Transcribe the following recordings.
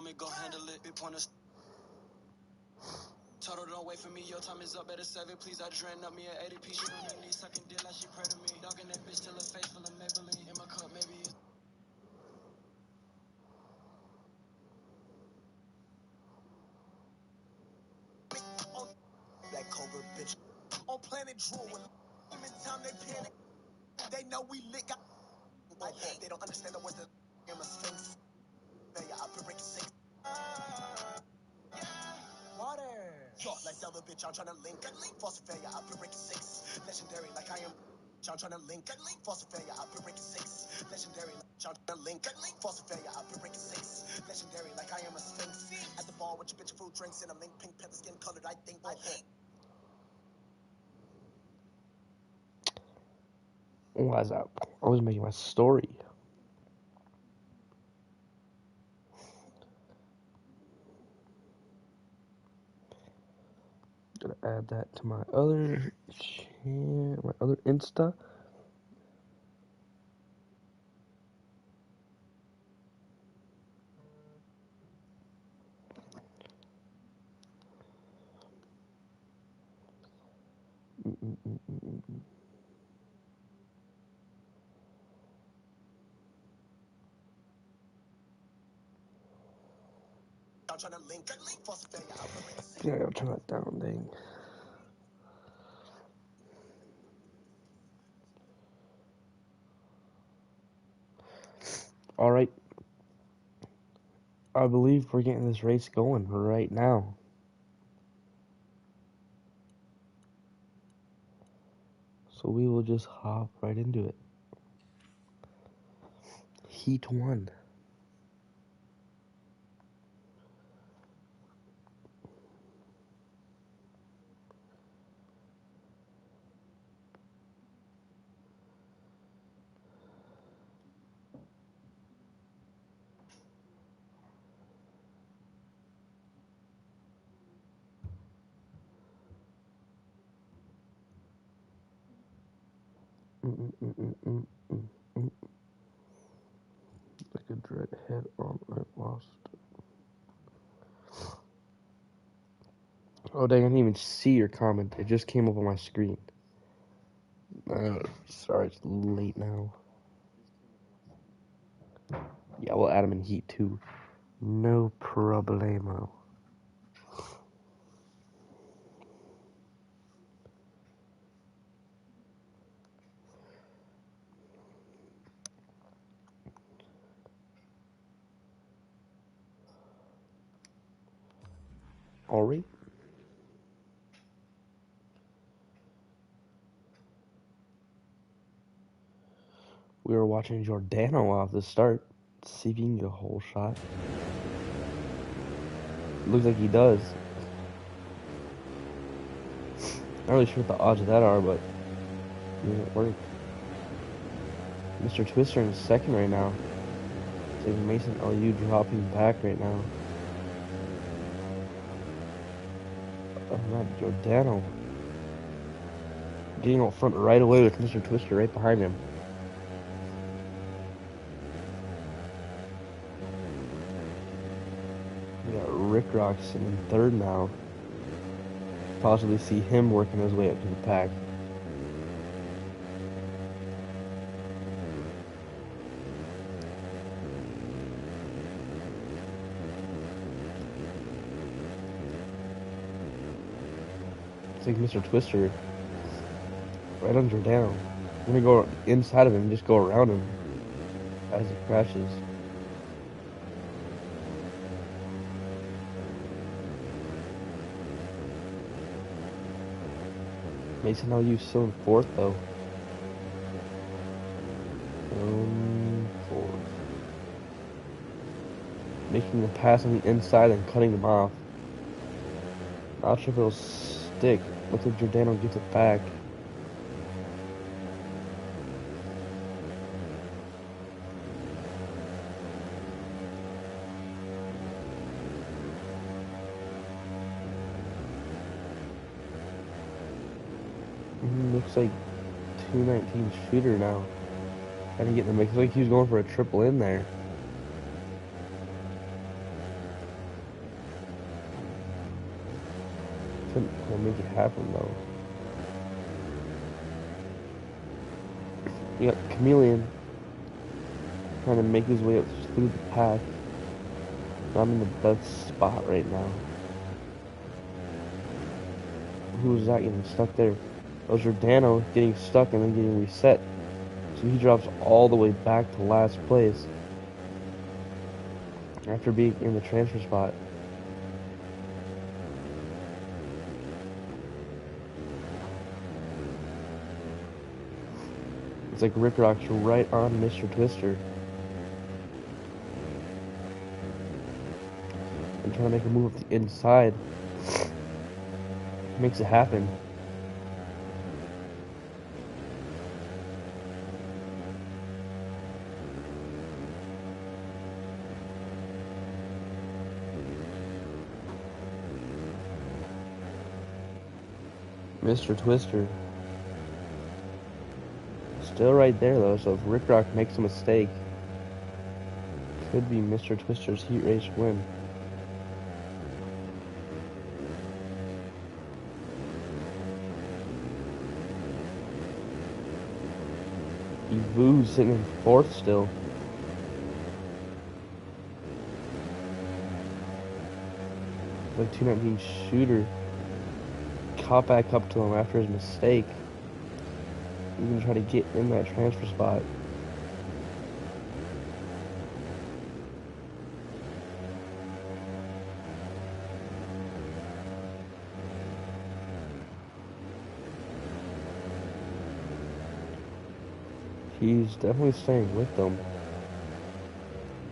me go handle it. Big point of total, don't wait for me. Your time is up at a 7. Please, I drain up me at ADP. She on her knees, sucking dick like she pray to me. Dogging that bitch till her face full of Maybelline. In my cup, maybe it's that covert bitch on Planet Drool. When time they panic, they know we lit. They don't understand the words that I'm a sphinx. Yeah, I put breaking 6. Water. Talk like the other bitch, I'm tryna link. False failure, I put breaking 6. Legendary like I am. I'm tryna link. False failure, I put breaking 6. Legendary like I'm tryna link. False failure, I put breaking 6. Legendary like I am a sphinx. At the bar with your bitch food drinks and a mink pink panther skin colored. I think. Why's that? I was making my story. Gonna add that to my other Insta. Yeah, I'll turn that down, dang. Alright. I believe we're getting this race going right now. So we will just hop right into it. Heat 1. Like a dread head on, I lost. Oh dang, I didn't even see your comment. It just came up on my screen. Sorry, it's late now. Yeah, we'll add him in Heat 2. No problemo. Alright. We were watching Giordano off the start. See if he can get a whole shot. Looks like he does. Not really sure what the odds of that are, but it doesn't work. Mr. Twister in second right now. Saving Mason LU dropping back right now. Not Giordano. Getting out front right away with Mr. Twister right behind him. We got Rick Roxon in third now. Possibly see him working his way up to the pack. It's like Mr. Twister right under down. I'm gonna go inside of him and just go around him as he crashes. Mason LU still in fourth though. Fourth. Making the pass on the inside and cutting him off. Not sure if it'll stick. Looks like Giordano gets it back. Looks like 219 shooter now. Trying to get in the mix. Looks like he was going for a triple in there. Couldn't quite make it happen though. You got Chameleon trying to make his way up through the pack. I'm in the best spot right now. Who's that getting stuck there? That was Giordano getting stuck and then getting reset. So he drops all the way back to last place after being in the transfer spot. It's like Rick Rock's right on Mr. Twister. And trying to make a move up the inside. Makes it happen. Mr. Twister. Still right there though, so if Rick Rock makes a mistake, could be Mr. Twister's heat race win. Evu's sitting in fourth still. The 219 shooter caught back up to him after his mistake. He's gonna try to get in that transfer spot. He's definitely staying with them.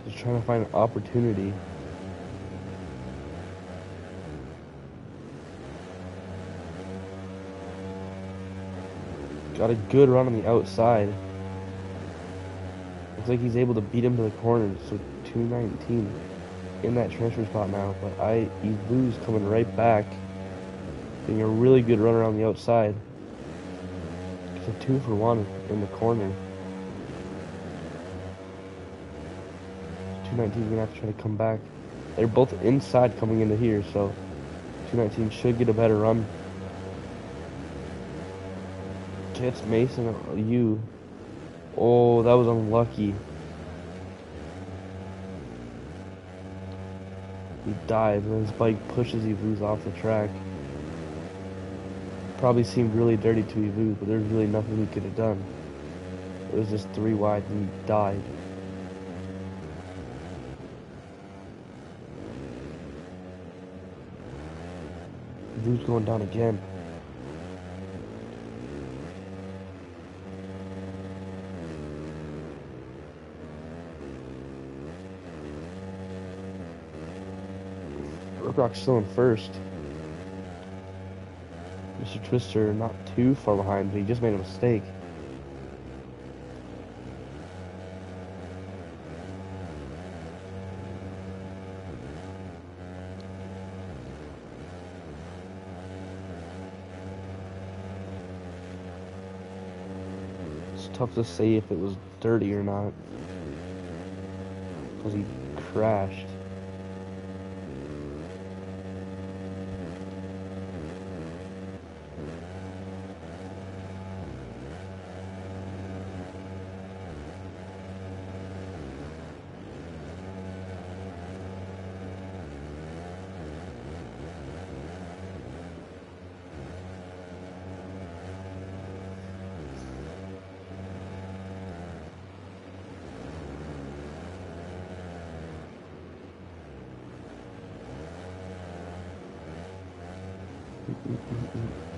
Just trying to find an opportunity. Got a good run on the outside. Looks like he's able to beat him to the corner. So 219 in that transfer spot now. But Evu's coming right back. Getting a really good run around the outside. It's a 2-for-1 in the corner. 219 gonna have to try to come back. They're both inside coming into here, so 219 should get a better run. Gets Mason U. Oh, that was unlucky. He dives and his bike pushes Evu's off the track. Probably seemed really dirty to Evu, but there's really nothing he could have done. It was just 3 wide and he died. Evu's going down again. Rock's still in first. Mr. Twister not too far behind, but he just made a mistake. It's tough to say if it was dirty or not, because he crashed.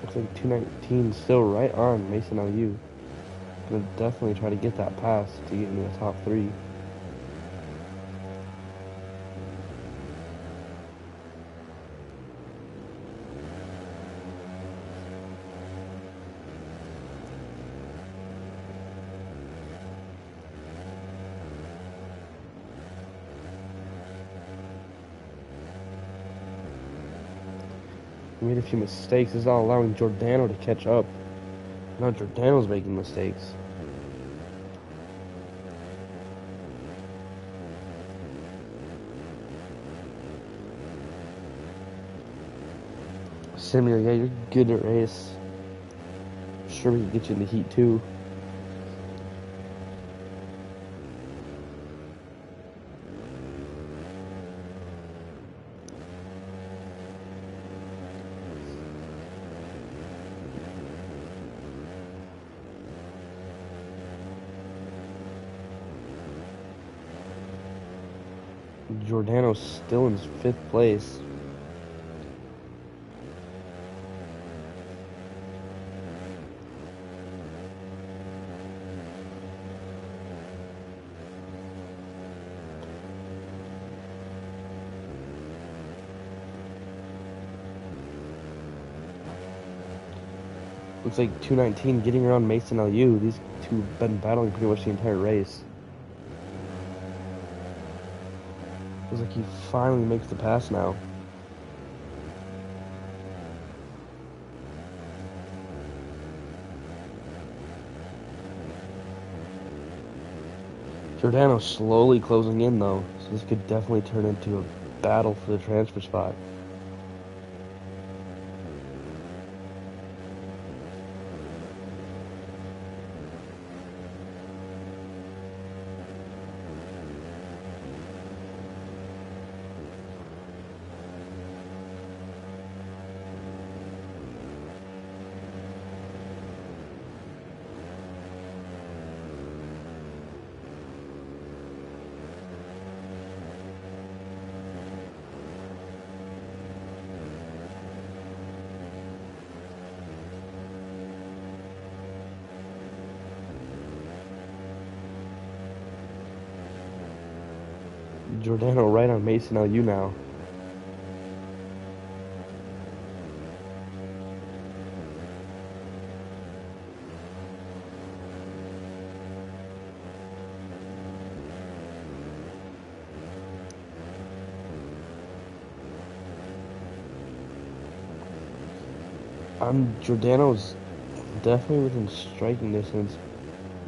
Looks like 219 still right on Mason LU. Gonna definitely try to get that pass to get into the top 3. He made a few mistakes. It's not allowing Giordano to catch up. Now Giordano's making mistakes. Samuel, yeah, you're good at race. Sure, we can get you in the heat too. Giordano's still in 5th place. Looks like 219 getting around Mason LU. These two have been battling pretty much the entire race. Looks like he finally makes the pass now. Giordano slowly closing in though, so this could definitely turn into a battle for the transfer spot. Giordano right on Mason LU now. Giordano's definitely within striking distance.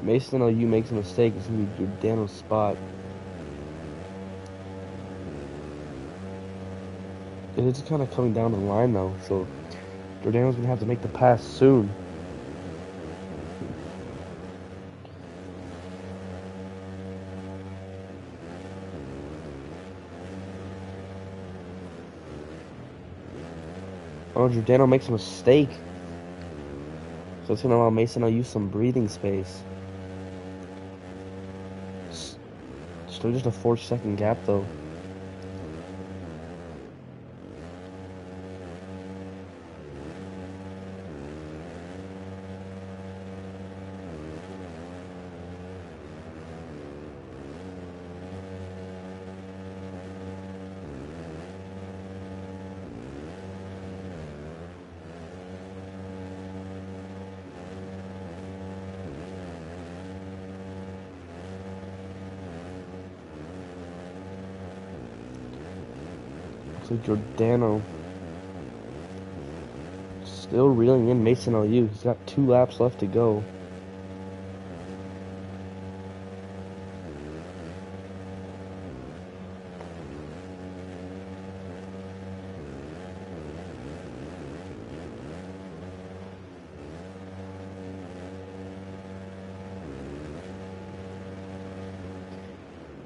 Mason LU makes a mistake, it's gonna be Giordano's spot. It is kind of coming down the line though, so Giordano's gonna have to make the pass soon. Oh, Giordano makes a mistake. So it's gonna allow Mason LU some breathing space. Still just a 4-second gap though. So Giordano still reeling in Mason LU. He's got 2 laps left to go.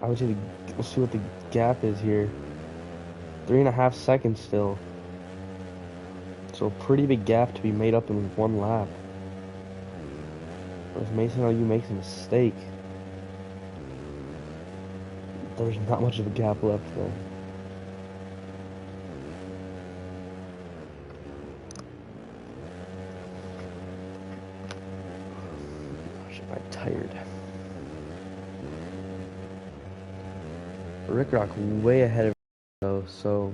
We'll see what the gap is here. 3.5 seconds still. So a pretty big gap to be made up in 1 lap. But if Mason LU makes a mistake, there's not much of a gap left though. Gosh, am I tired? Rick Rock way ahead of though, so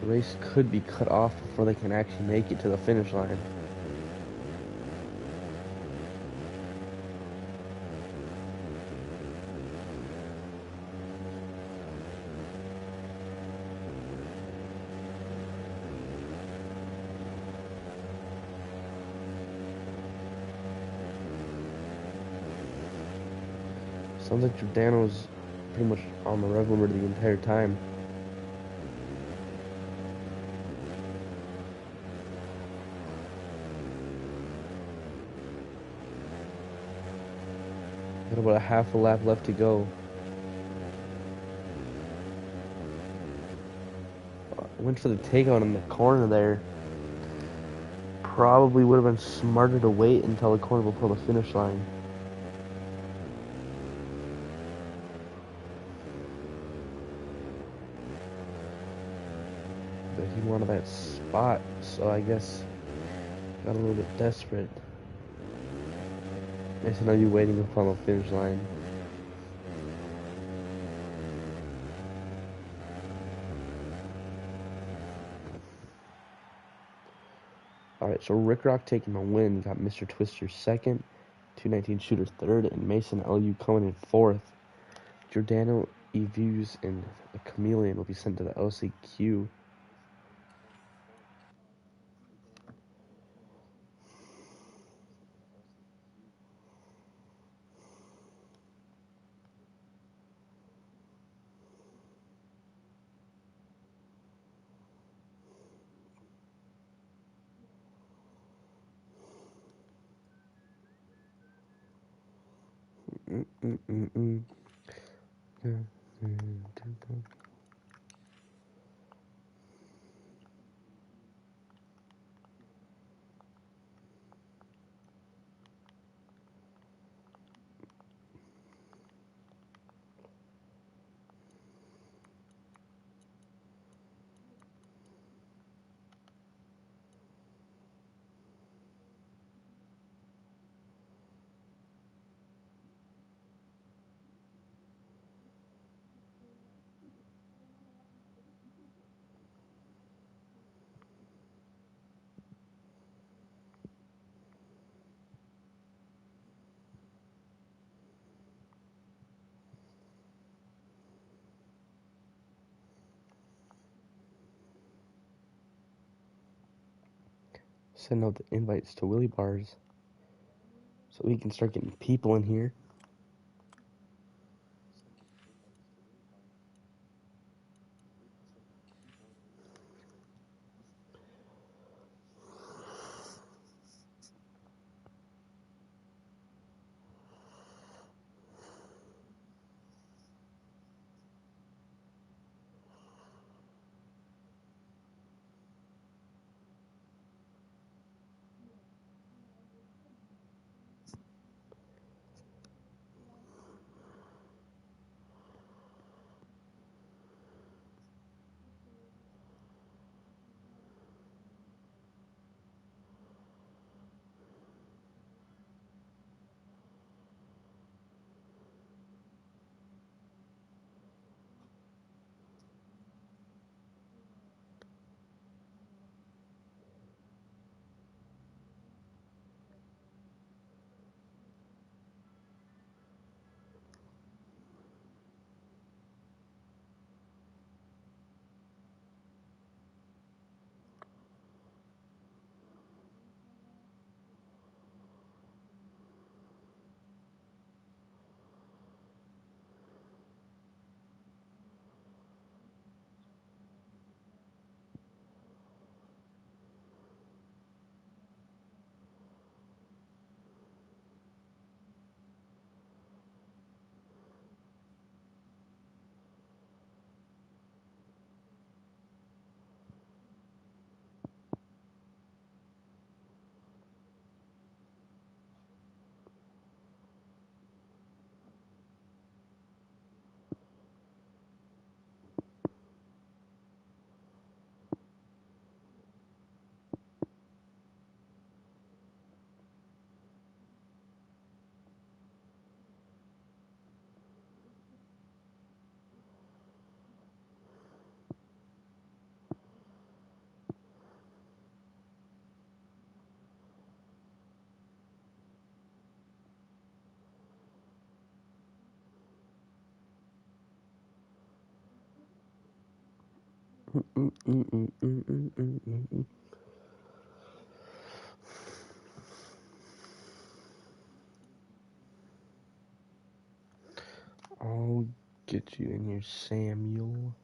the race could be cut off before they can actually make it to the finish line. Sounds like Giordano's pretty much on the rev limiter the entire time. Got about a half a lap left to go. Went for the takeout in the corner there. Probably would have been smarter to wait until the corner before the finish line. But he wanted that spot, so I guess got a little bit desperate. Mason, are you waiting upon the finish line? Alright, so Rick Rock taking the win. Got Mr. Twister second, 219 Shooter third, and Mason LU coming in fourth. Giordano, Evuse, and the Chameleon will be sent to the LCQ. Send out the invites to Willy Bars so we can start getting people in here. I'll get you in here, Samuel.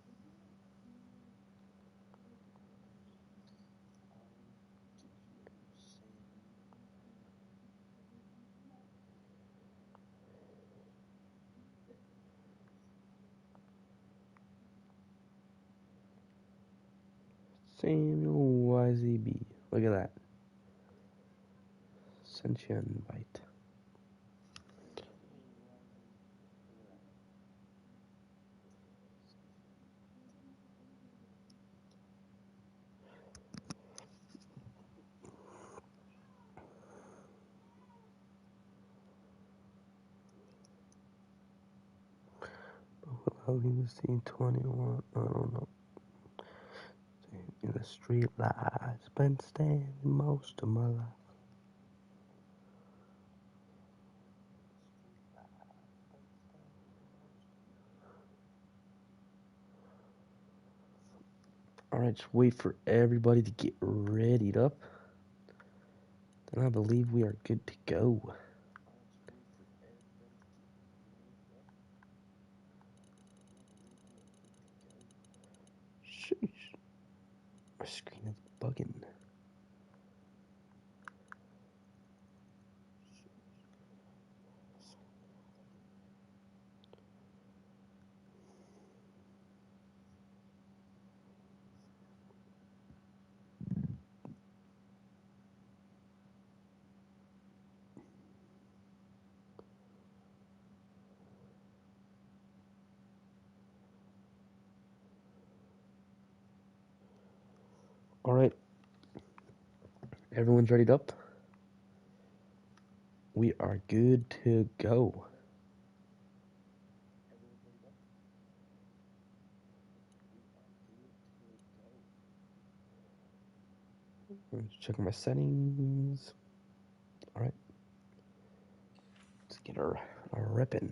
Samuel YZB. Look at that. Sent you an invite. Augustine 21. I don't know. In the street lights, been standing most of my life. Alright, just wait for everybody to get readied up. Then I believe we are good to go. Sheesh. My screen is bugging. Alright. Everyone's readied up? We are good to go. Let's check my settings. Alright. Let's get our reppin'.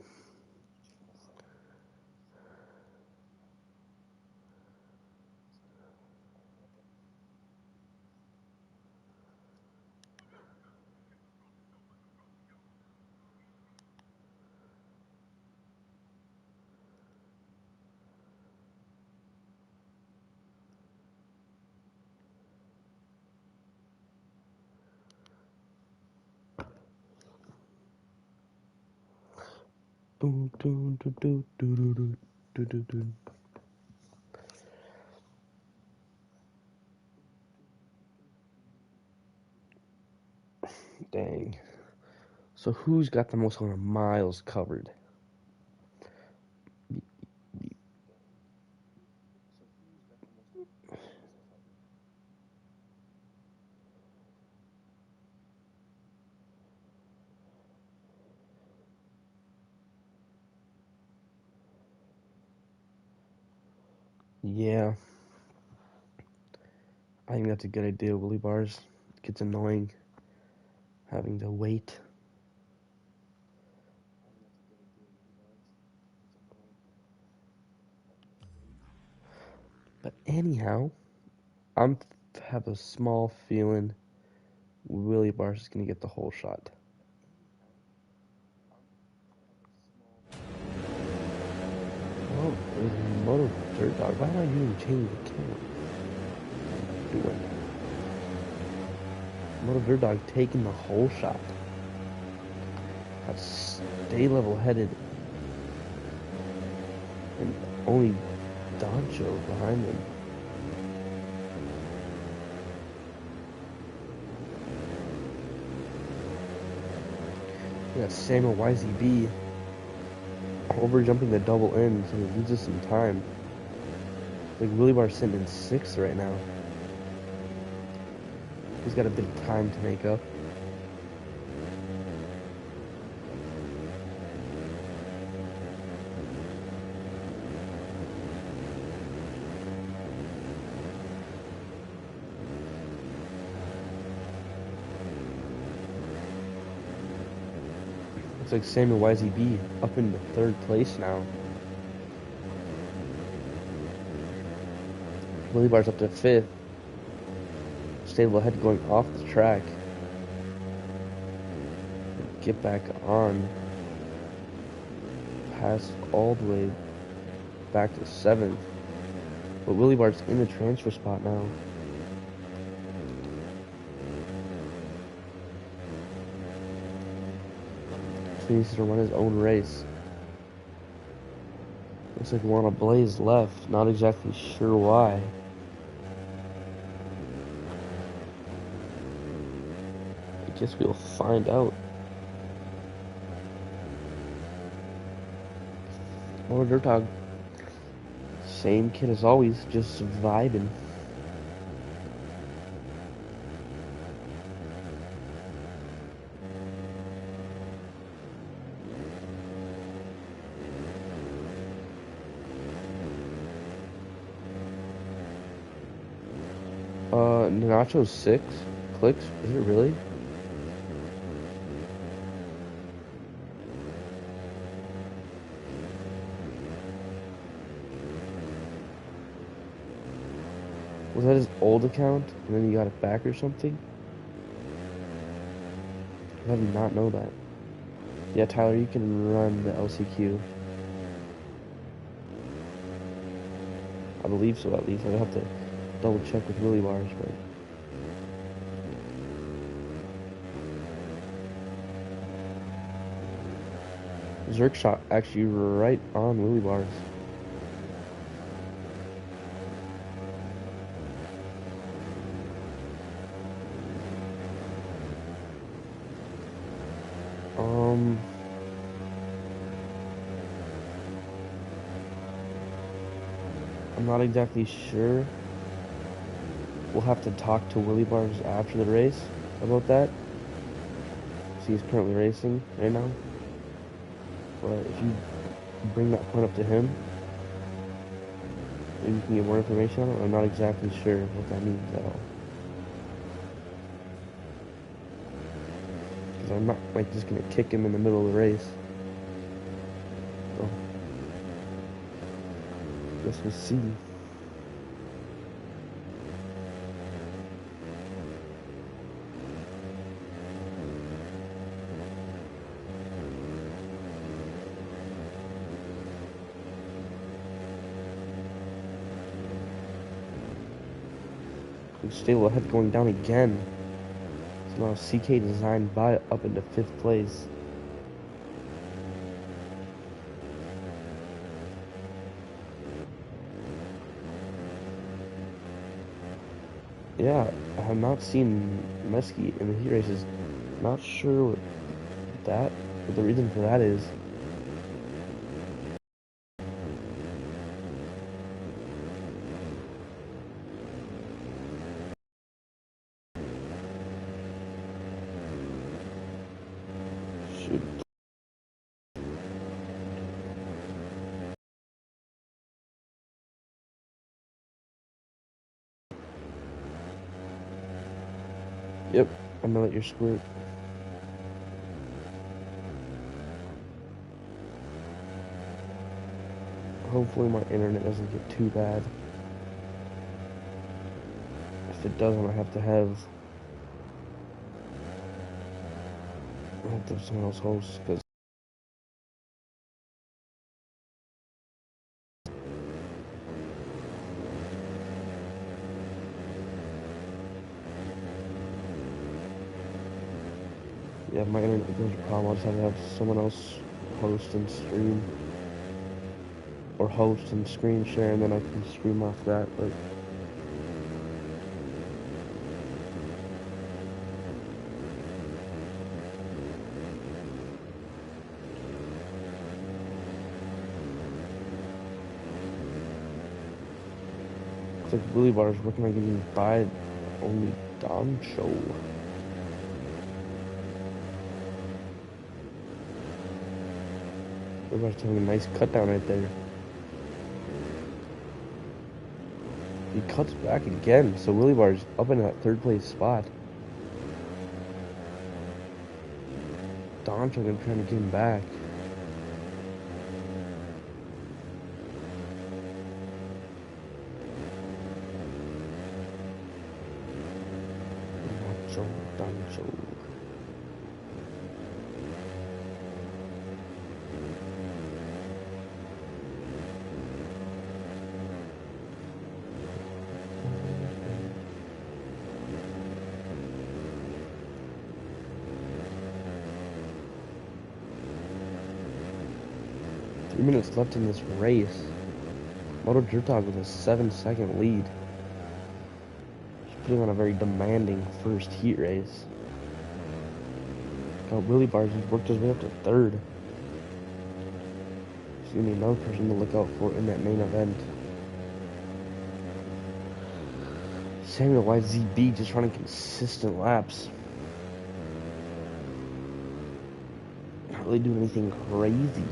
Dang. So who's got the most amount of miles covered? Yeah. I think that's a good idea, Willy Bars. It gets annoying having to wait. But anyhow, I'm have a small feeling Willy Bars is gonna get the whole shot. Well, there's Moto Dirt Dog. Why am I using change the camera? Doing Moto Dirt Dog taking the whole shot. That's stay level headed. And only Doncho behind him. We got Samuel YZB over jumping the double end, so he loses some time. Like Willy Bar's sitting in 6th right now. He's got a bit of time to make up. Looks like Samuel YZB up into 3rd place now. Willy Bar's up to 5th. Stable ahead going off the track. Get back on. Pass all the way back to 7th. But Willy Bar's in the transfer spot now. So he needs to run his own race. Looks like Juana Blaze left. Not exactly sure why. Guess we'll find out. More dirt dog. Same kid as always, just vibing. Nacho 6 clicks? Is it really? Was that his old account and then he got it back or something? I did not know that. Yeah, Tyler, you can run the LCQ. I believe so, at least. I'd have to double check with Willy Bars, but... Zerk shot actually right on Willy Bars. I'm not exactly sure. We'll have to talk to Willy Bars after the race about that. So he's currently racing right now. But if you bring that point up to him, maybe you can get more information on it. I'm not exactly sure what that means at all. Because I'm not like just gonna kick him in the middle of the race. So, guess we'll see. Stable ahead going down again. So now CK designed by up into 5th place. Yeah, I have not seen Mesky in the heat races. Not sure what the reason for that is. Shoot. Yep, I'm gonna let your squirt. Hopefully my internet doesn't get too bad. If it does, I'm gonna have to have someone else host, because yeah, if my internet becomes a problem, I'll just have to have someone else host and stream. Or host and screen share, and then I can stream off that, but... Looks like Willy Bars working on getting by only Don Show. Willy Bars having a nice cut down right there. He cuts back again, so Willy Bars up in that 3rd place spot. Don Show trying to get him back. Don Show. 3 minutes left in this race. Moto Jurtog with a 7-second lead. She's putting on a very demanding first heat race. Got Willie Bars. He's worked his way up to third. He's gonna be another person to look out for in that main event. Samuel YZB just running consistent laps. Not really doing anything crazy.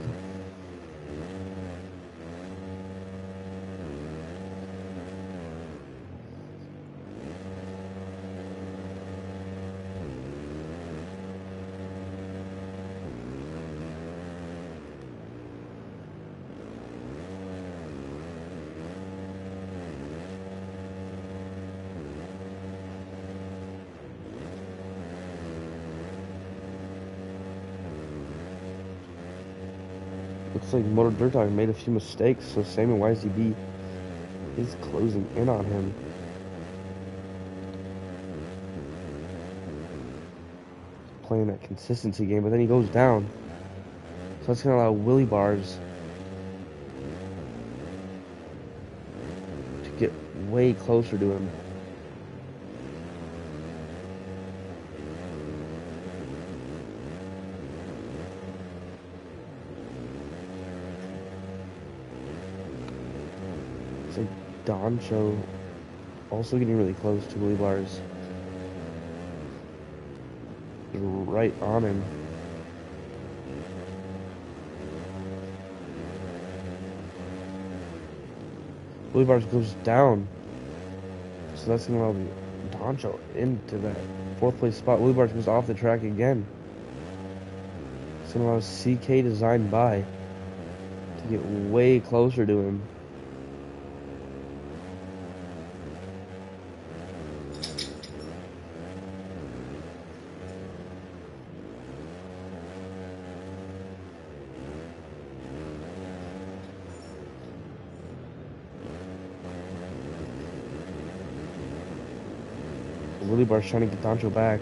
Looks like Motor Dirt Dog made a few mistakes, so Samuel YZB is closing in on him. Playing that consistency game, but then he goes down. So that's going to allow Willie Bars to get way closer to him. It's like Doncho also getting really close to Willie Bars. Right on him. Willie Bars goes down. So that's going to allow Doncho into that 4th place spot. Willie Bars goes off the track again. It's going to allow CK Design by to get way closer to him. Willie Bars trying to get Doncho back.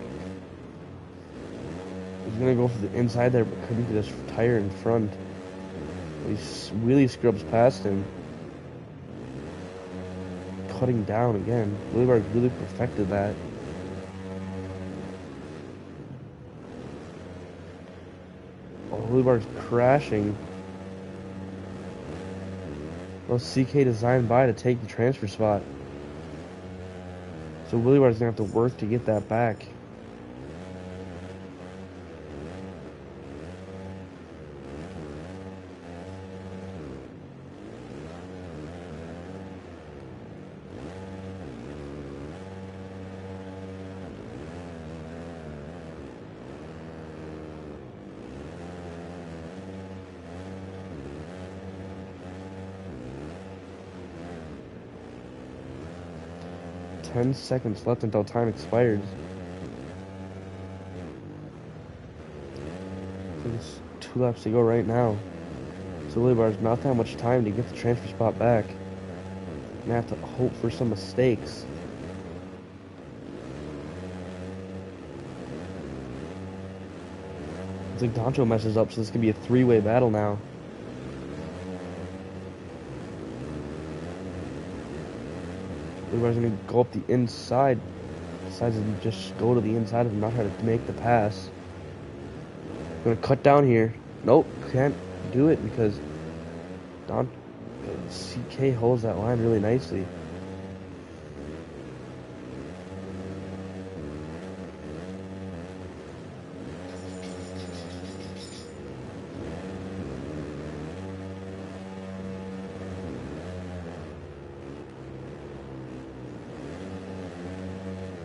He's gonna go for the inside there, but couldn't get his tire in front. He really scrubs past him. Cutting down again. Willie Bars really perfected that. Oh, Willie Bars crashing. Well, CK designed by to take the transfer spot. So Willie Bars gonna have to work to get that back. Ten seconds left until time expires. I think it's 2 laps to go right now. So Willie Bars not that much time to get the transfer spot back. Gonna have to hope for some mistakes. It's like Doncho messes up, so this could be a 3-way battle now. Willie Bars gonna go up the inside. Decides to just go to the inside of him, not try to make the pass. Gonna cut down here. Nope, can't do it because CK holds that line really nicely.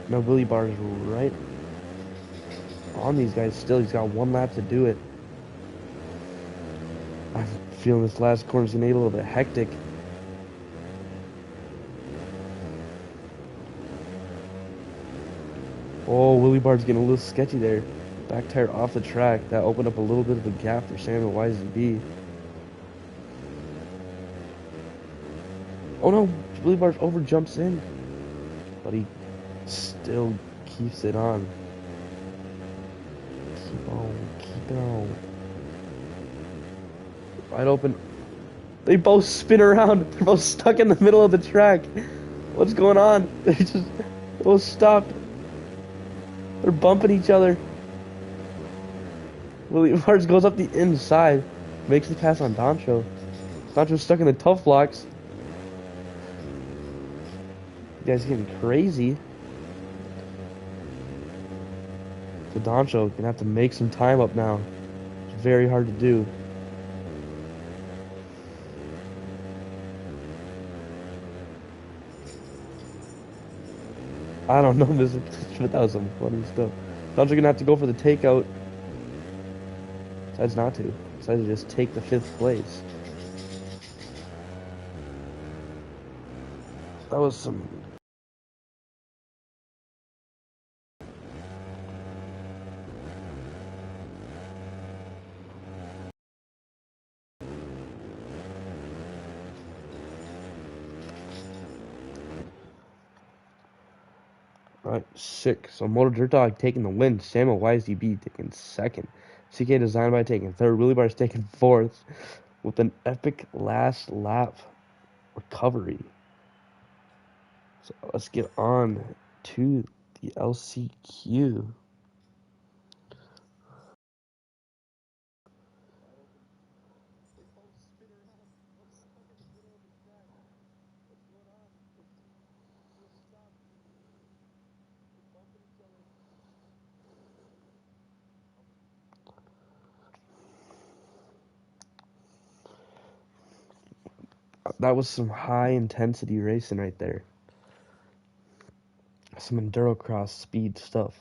No, Willie Bars right on these guys still. He's got 1 lap to do it. I'm feeling this last corner's gonna get a little bit hectic. Oh, Willie Bars getting a little sketchy there. Back tire off the track. That opened up a little bit of a gap for Samuel YZB. Oh no, Willie Bars over jumps in. But he still keeps it on. Keep it on. Wide open. They both spin around. They're both stuck in the middle of the track. What's going on? They both stopped. They're bumping each other. Willie Mars goes up the inside, makes the pass on Doncho. Doncho's stuck in the tough blocks. You guys getting crazy. So Doncho gonna have to make some time up now. It's very hard to do. I don't know, Mr. Pitch, but that was some funny stuff. Doncho gonna have to go for the takeout. Decides not to. Decides to just take the 5th place. That was some. Alright, 6. So Moto Dirt Dog taking the win. Samuel YZB taking 2nd. CK Design by taking 3rd. Willie Bars taking 4th. With an epic last lap recovery. So let's get on to the LCQ. That was some high intensity racing right there. Some enduro cross speed stuff.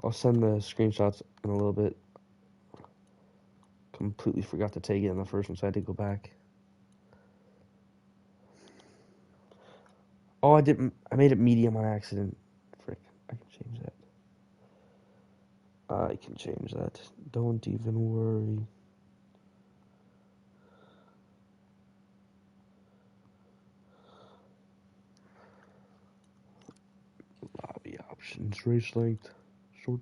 I'll send the screenshots in a little bit. Completely forgot to take it in the first one, so I had to go back. Oh, I didn't. I made it medium on accident. Frick. I can change that. I can change that. Don't even worry. Lobby options. Race length. Short.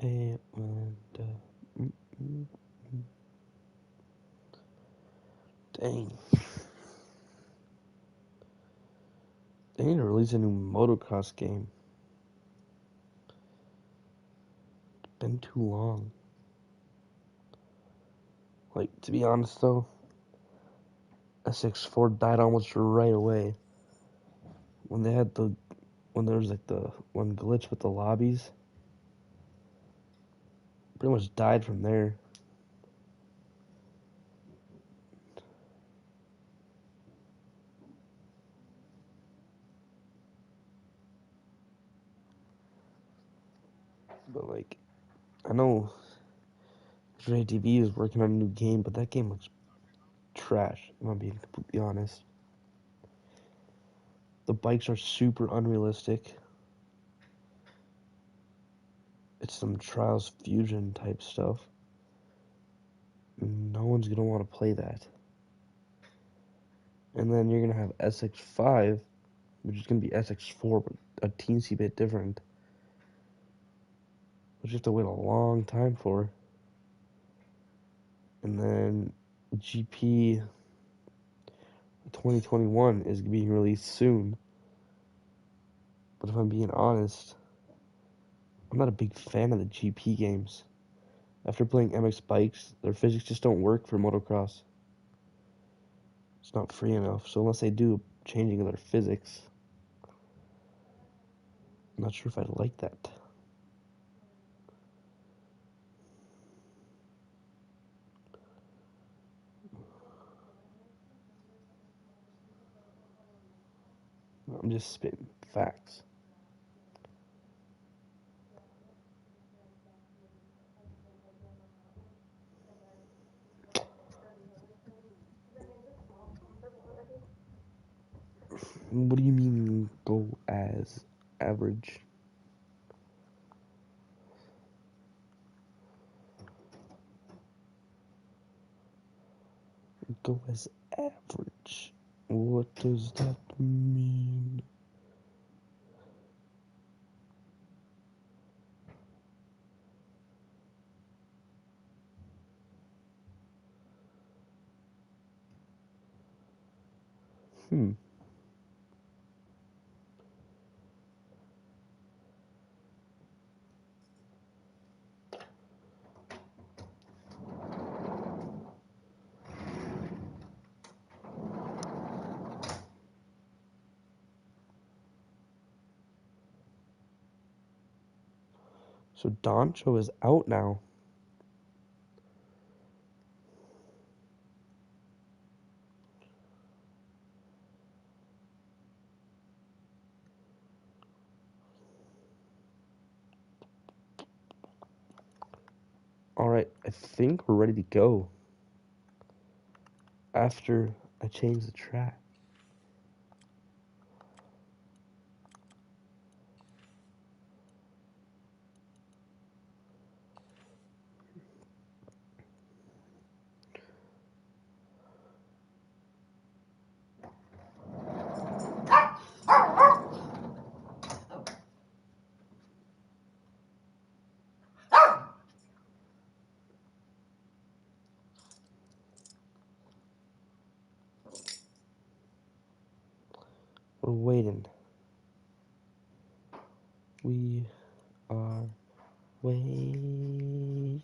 And dang. They need to release a new motocross game. It's been too long. Like, to be honest though, SX4 died almost right away. When they had when there was like the one glitch with the lobbies. Pretty much died from there. But like, I know RD8 is working on a new game, but that game looks trash, if I'm being completely honest. The bikes are super unrealistic. It's some Trials Fusion type stuff. No one's gonna want to play that. And then you're gonna have SX5, which is gonna be SX4, but a teensy bit different. Which you have to wait a long time for. And then GP 2021 is being released soon. But if I'm being honest, I'm not a big fan of the GP games. After playing MX bikes, their physics just don't work for motocross. It's not free enough, so unless they do changing of their physics, I'm not sure if I'd like that. I'm just spitting facts. What do you mean go as average? Go as average. What does that mean? So Doncho is out now. Alright, I think we're ready to go. After I change the track. We're waiting. We are waiting.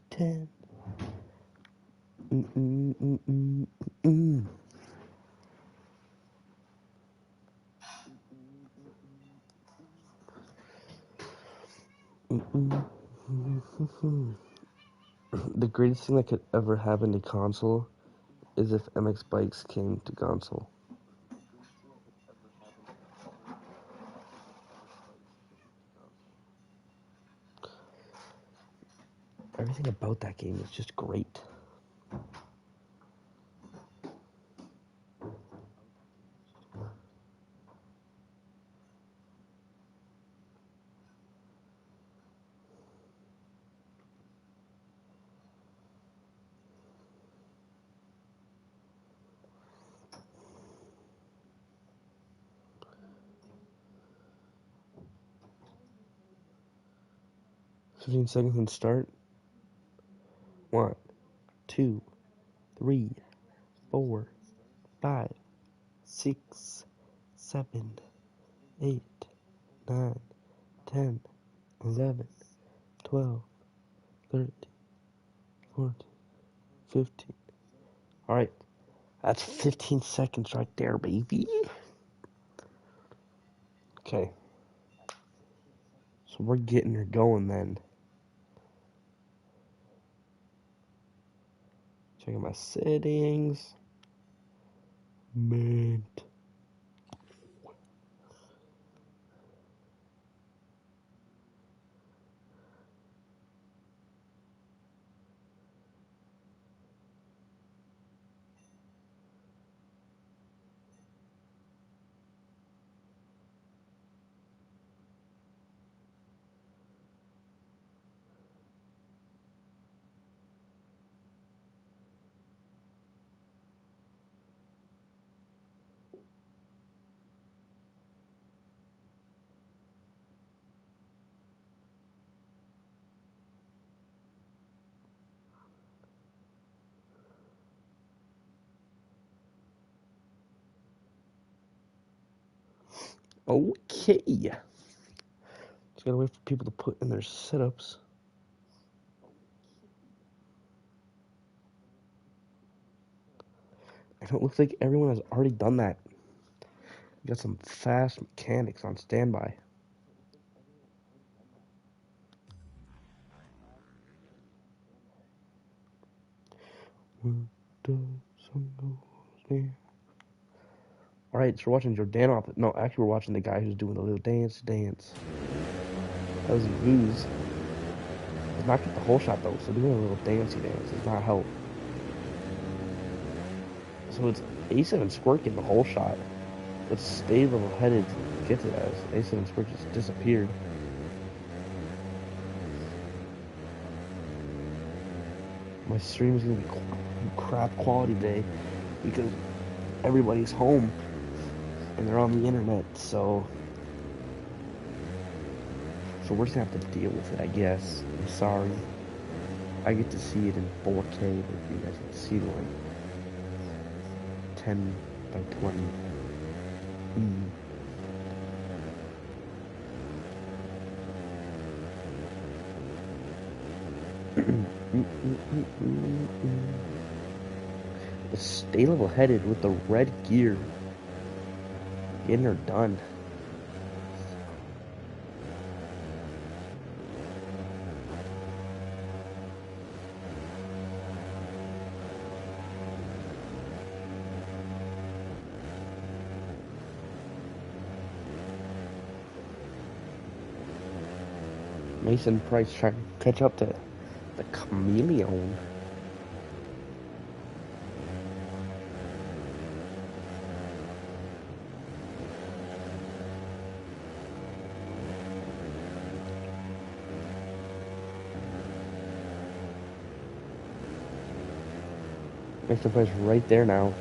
The greatest thing that could ever happen to console is if MX Bikes came to console. Everything about that game is just great. Fifteen seconds and start. 1, 2, 3, 4, 5, 6, 7, 8, 9, 10, 11, 12, 13, 14, 15. Alright, that's 15 seconds right there, baby. Okay. So we're getting her going then. Checking my settings. Mint. Okay. Just gotta wait for people to put in their setups. And it looks like everyone has already done that. We got some fast mechanics on standby. Alright, so we're watching Jordan off. No, actually, we're watching the guy who's doing the little dance. That was Vooz. It's not get the whole shot though, so doing a little dancey dance does not help. So it's A7 Squirt getting the whole shot. But Stay Level Headed gets it as A7 Squirt just disappeared. My stream is gonna be crap quality today because everybody's home and they're on the internet, so we're just gonna have to deal with it, I guess. I'm sorry. I get to see it in 4K, but you guys get to see like 10 by 20. The Stay Level Headed with the red gear. Getting her done. Mason Price trying to catch up to the Chameleon. Mason Price right there now.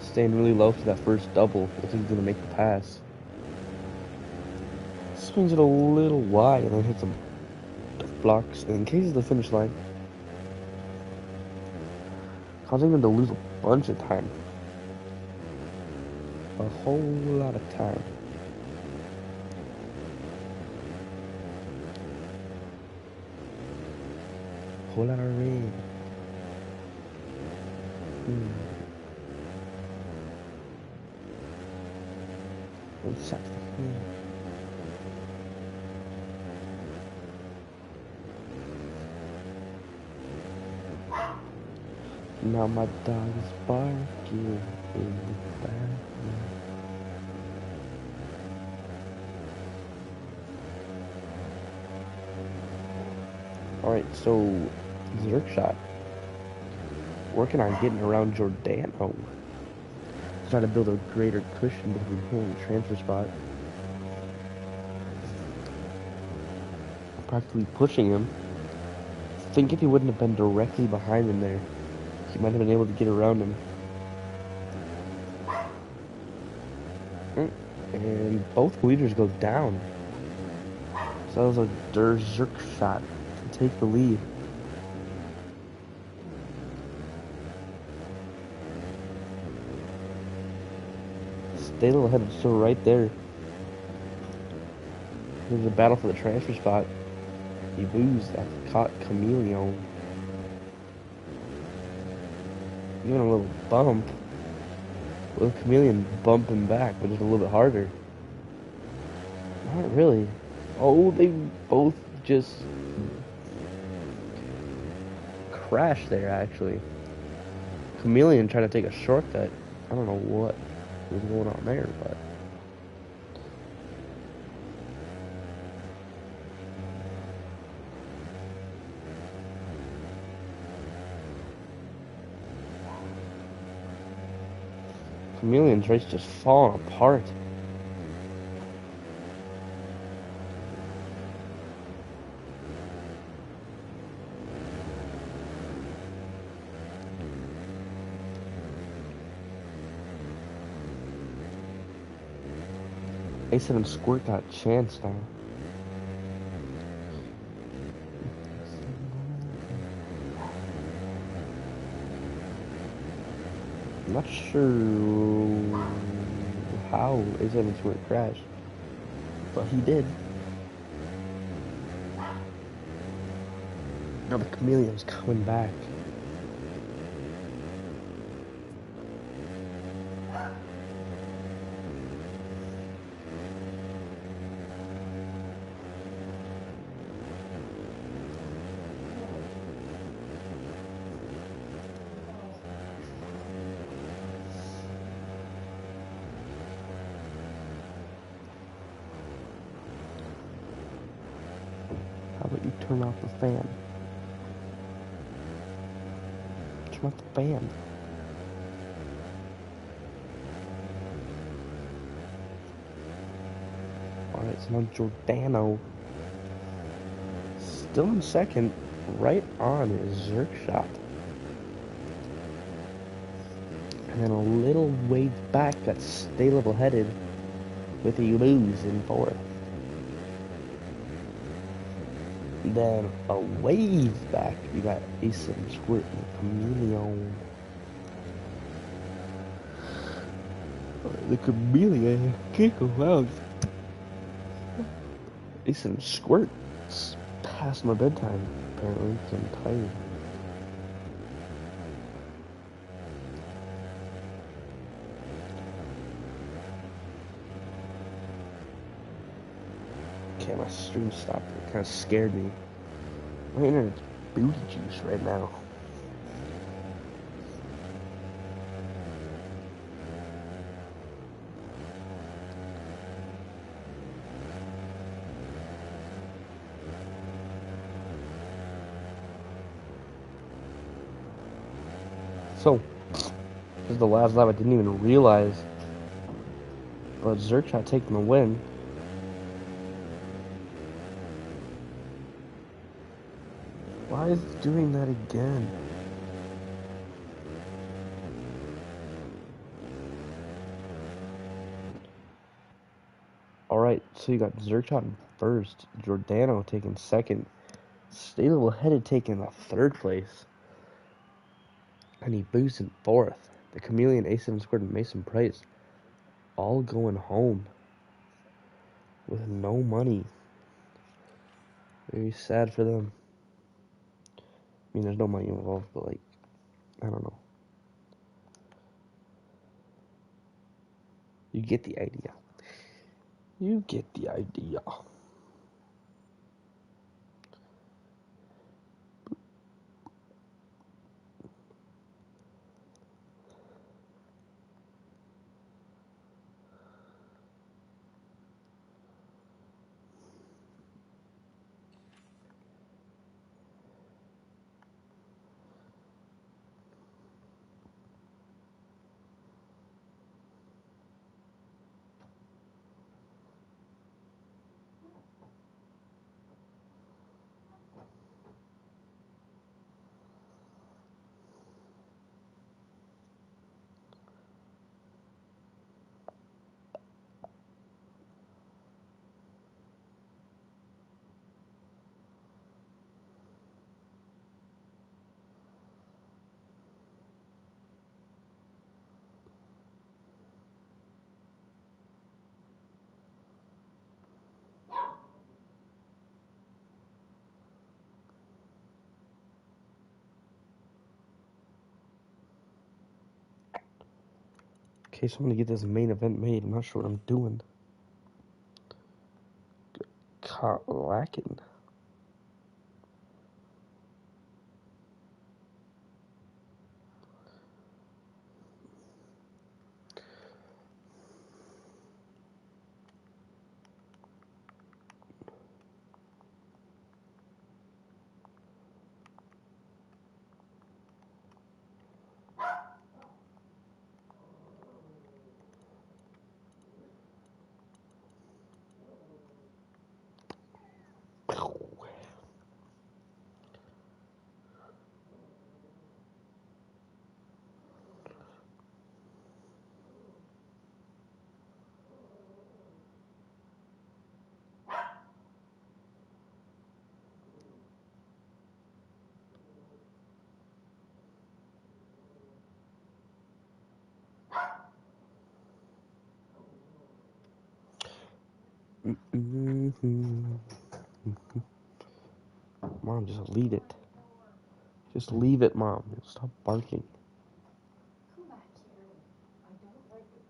Staying really low for that first double. I think he's going to make the pass. Swings it a little wide and then hits some blocks and cases the finish line, causing him to lose a bunch of time. A whole lot of time. Whole lot of rain. One shot. Now my dog is barking in the background. Alright, so Zerkshot working on getting around Giordano. Trying to build a greater cushion between him and the transfer spot. Practically pushing him. I think if he wouldn't have been directly behind him there, he might have been able to get around him. And both leaders go down. So that was a Zerk shot to take the lead. Stay a little ahead, still right there. There's a battle for the transfer spot. He boos that caught Chameleon. Giving a little bump. Little Chameleon bumping back, but just a little bit harder. Not really. Oh, they both just crashed there, actually. Chameleon tried to take a shortcut. I don't know what was going on there, but Chameleon's race just falling apart. A7 Squirt got a chance now. I'm not sure. how A7's going to crash, but he did. Now the Chameleon's coming back. How about you turn off the fan? Turn off the fan. Alright, so now Giordano still in second, right on his Zerk shot. And then a little wave back, got stay level headed with a lose in fourth. Then a wave back, you got Asim Squirt and Chameleon. The Chameleon kick him out. Asim Squirt's past my bedtime, apparently, because I'm tired. Okay, my stream stopped. It kind of scared me. My internet's booty juice right now. So, this is the last lap. I didn't even realize, but Zerkshot taking the win. Why is it doing that again? Alright, so you got Zerkshot in first, Giordano taking second, Stay Level Headed taking the third place, and he boosts in fourth. The Chameleon, A7 Squared, and Mason Price all going home with no money. Very sad for them. I mean, there's no money involved, but like, I don't know. You get the idea. You get the idea. Okay, so I'm gonna get this main event made. I'm not sure what I'm doing. Lacking. Mom, just leave it. Just leave it, Mom. Stop barking. Come back here. I don't like it.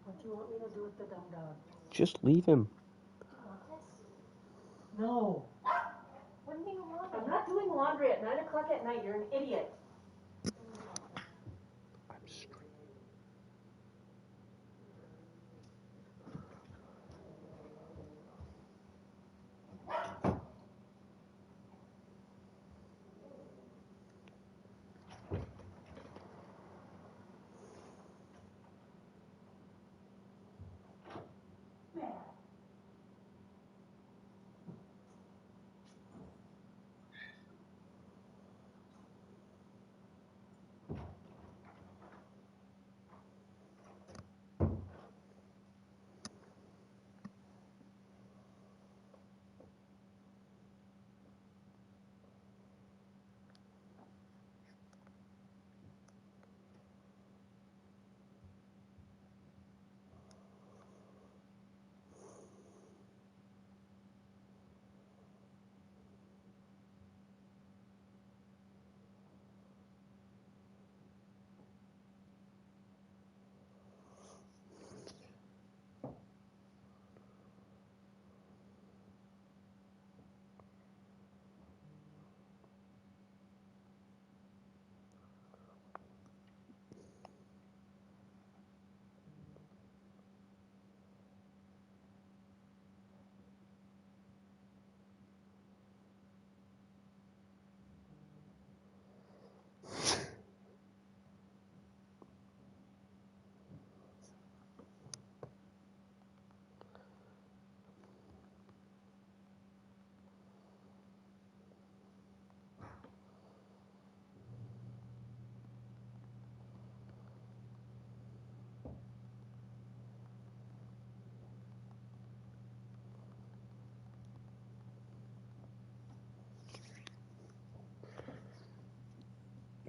What do you want me to do with the dumb dog? Just leave him. Do you want this? No. What do you mean you want it? I'm not doing laundry at 9 o'clock at night. You're an idiot. I'm screaming.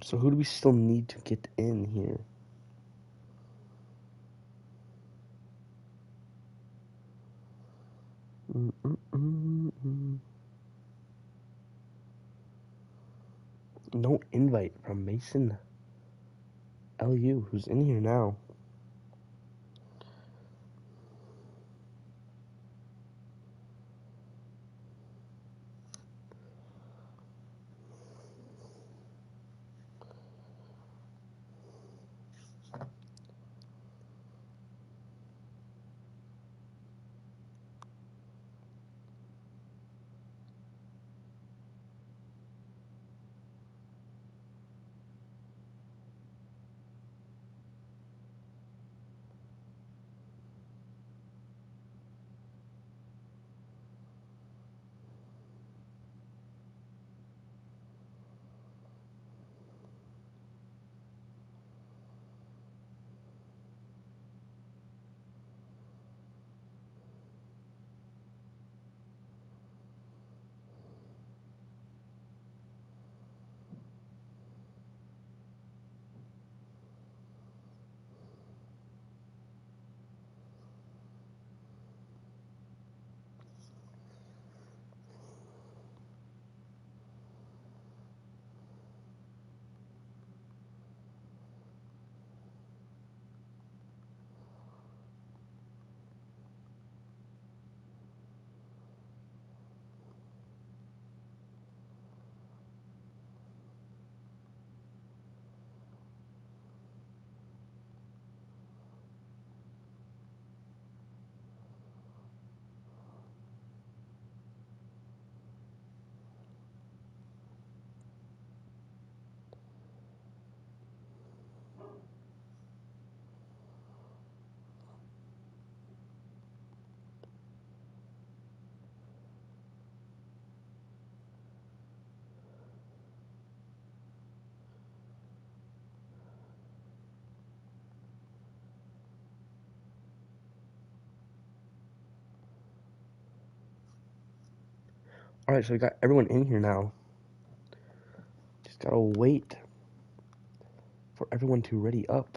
So who do we still need to get in here? No invite from Mason LU, who's in here now. Alright, so we got everyone in here now. Just gotta wait for everyone to ready up.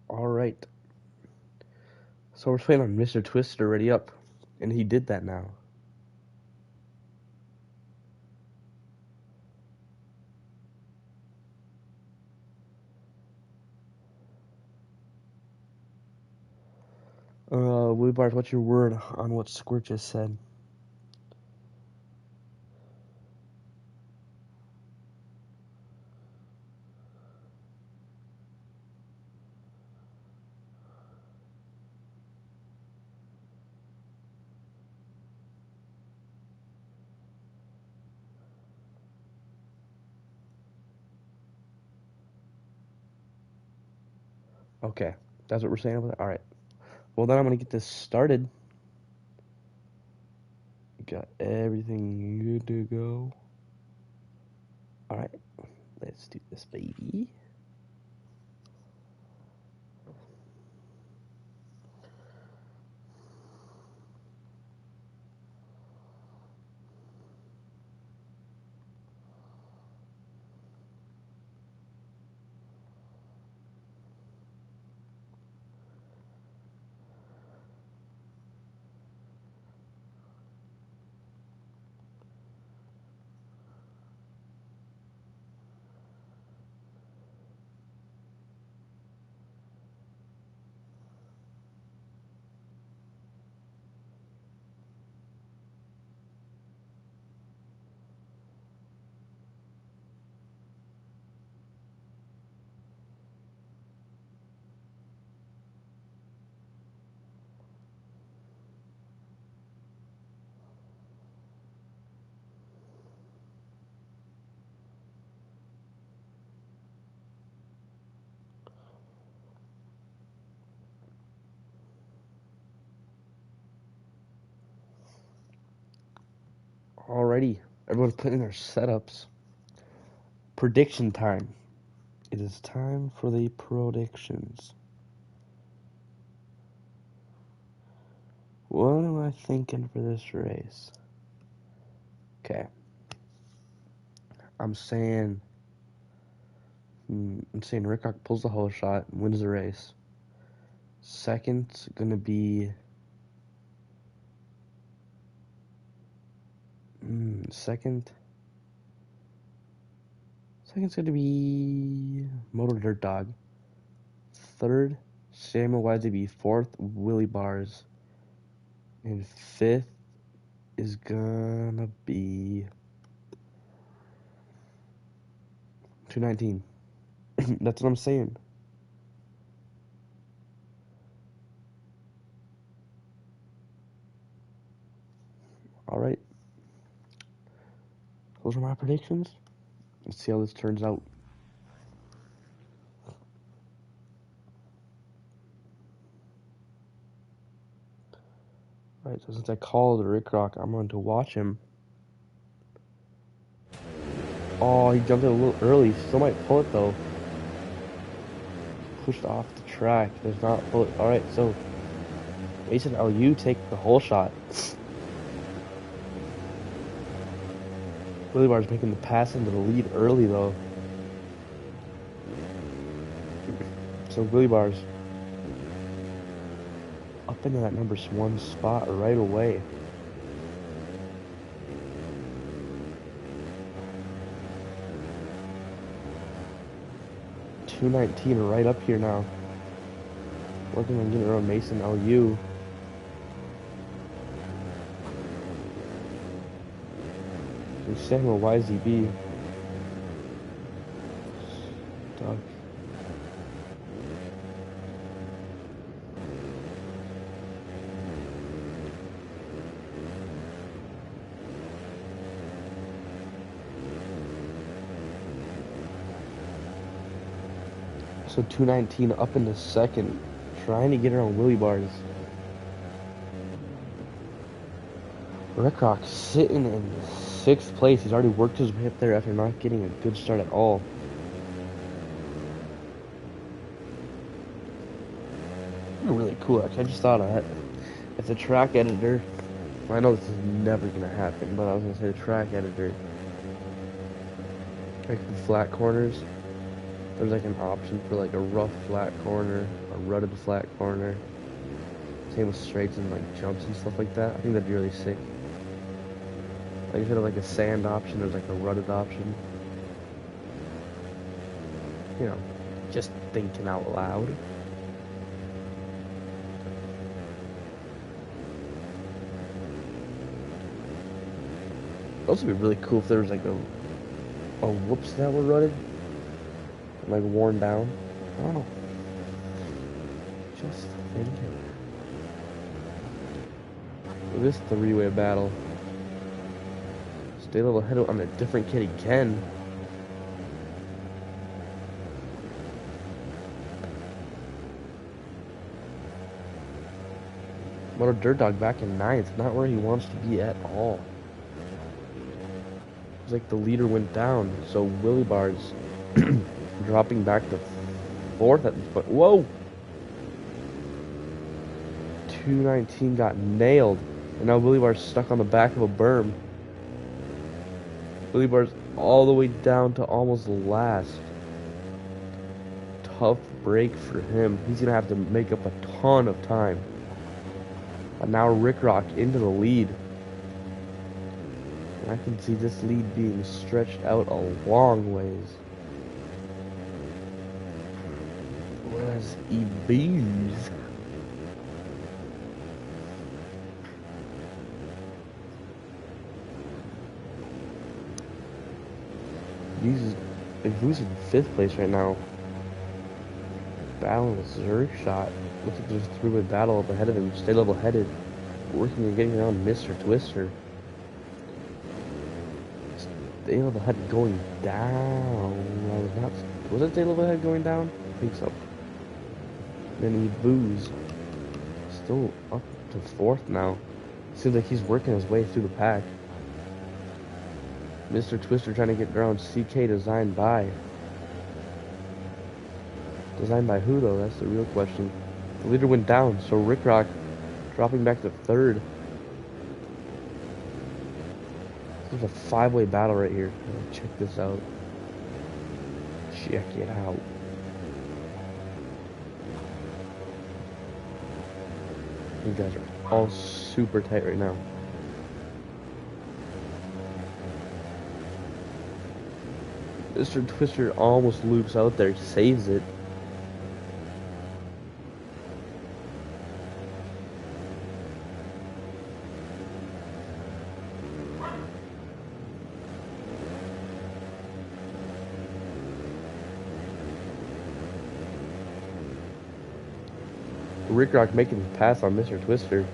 Alright. So we're playing on Mr. Twisted ready up. And he did that now. Willie Bars, what's your word on what Squirt just said? Okay, that's what we're saying over there? Alright. Well, then I'm gonna get this started. Got everything good to go. Alright, let's do this, baby. Alrighty, everyone's putting in their setups. Prediction time. It is time for the predictions. What am I thinking for this race? Okay. I'm saying Rick Rock pulls the whole shot and wins the race. Second's gonna be second's gonna be Moto Dirt Dog. Third, Samuel YZB. Fourth, Willie Bars. And fifth is gonna be 219. That's what I'm saying. Alright. Those are my predictions. Let's see how this turns out. Alright, so since I called Rick Rock, I'm going to watch him. Oh, he jumped it a little early. Still might pull it though. Pushed off the track. Does not pull it. Alright, so Mason LU take the whole shot. Willie Bar's making the pass into the lead early though. So Willie Bar's up into that number one spot right away. .219 right up here now. Working on getting around Mason LU. He's staying with YZB. Stuck. So 219 up into second, trying to get around Willie Bars. Rickrock sitting in 6th place. He's already worked his way up there after not getting a good start at all. Really cool. Actually, I just thought of that. If the track editor, I know this is never gonna happen, but I was gonna say the track editor, like the flat corners, there's like an option for like a rough flat corner, a rutted flat corner. Same with straights and like jumps and stuff like that. I think that'd be really sick. Like instead of like a sand option, there's like a rutted option. You know, just thinking out loud. It'd also be really cool if there was like a whoops that were rutted, like worn down. I don't know. Just thinking. This three-way battle. Stay a little ahead on a different kid again. Moto Dirt Dog back in 9th, not where he wants to be at all. It's like the leader went down, so Willie Bars dropping back to 4th at this point. Whoa! 219 got nailed, and now Willie Bars stuck on the back of a berm. Willie Bars all the way down to almost last. Tough break for him. He's gonna have to make up a ton of time. And now Rickrock into the lead. And I can see this lead being stretched out a long ways. Whereas EBs. Who's in 5th place right now? Battling with Zergshot. Looks like there's a three-way battle up ahead of him. Stay level-headed. Working and getting around Mr. Twister. Stay level-headed going down. Was it stay level-headed going down? I think so. And then he boos. Still up to 4th now. Seems like he's working his way through the pack. Mr. Twister trying to get around CK designed by. Designed by who, though? That's the real question. The leader went down, so Rickrock dropping back to 3rd. There's a 5-way battle right here. Check this out. Check it out. You guys are all super tight right now. Mr. Twister almost loops out there, saves it. Rickrock making the pass on Mr. Twister.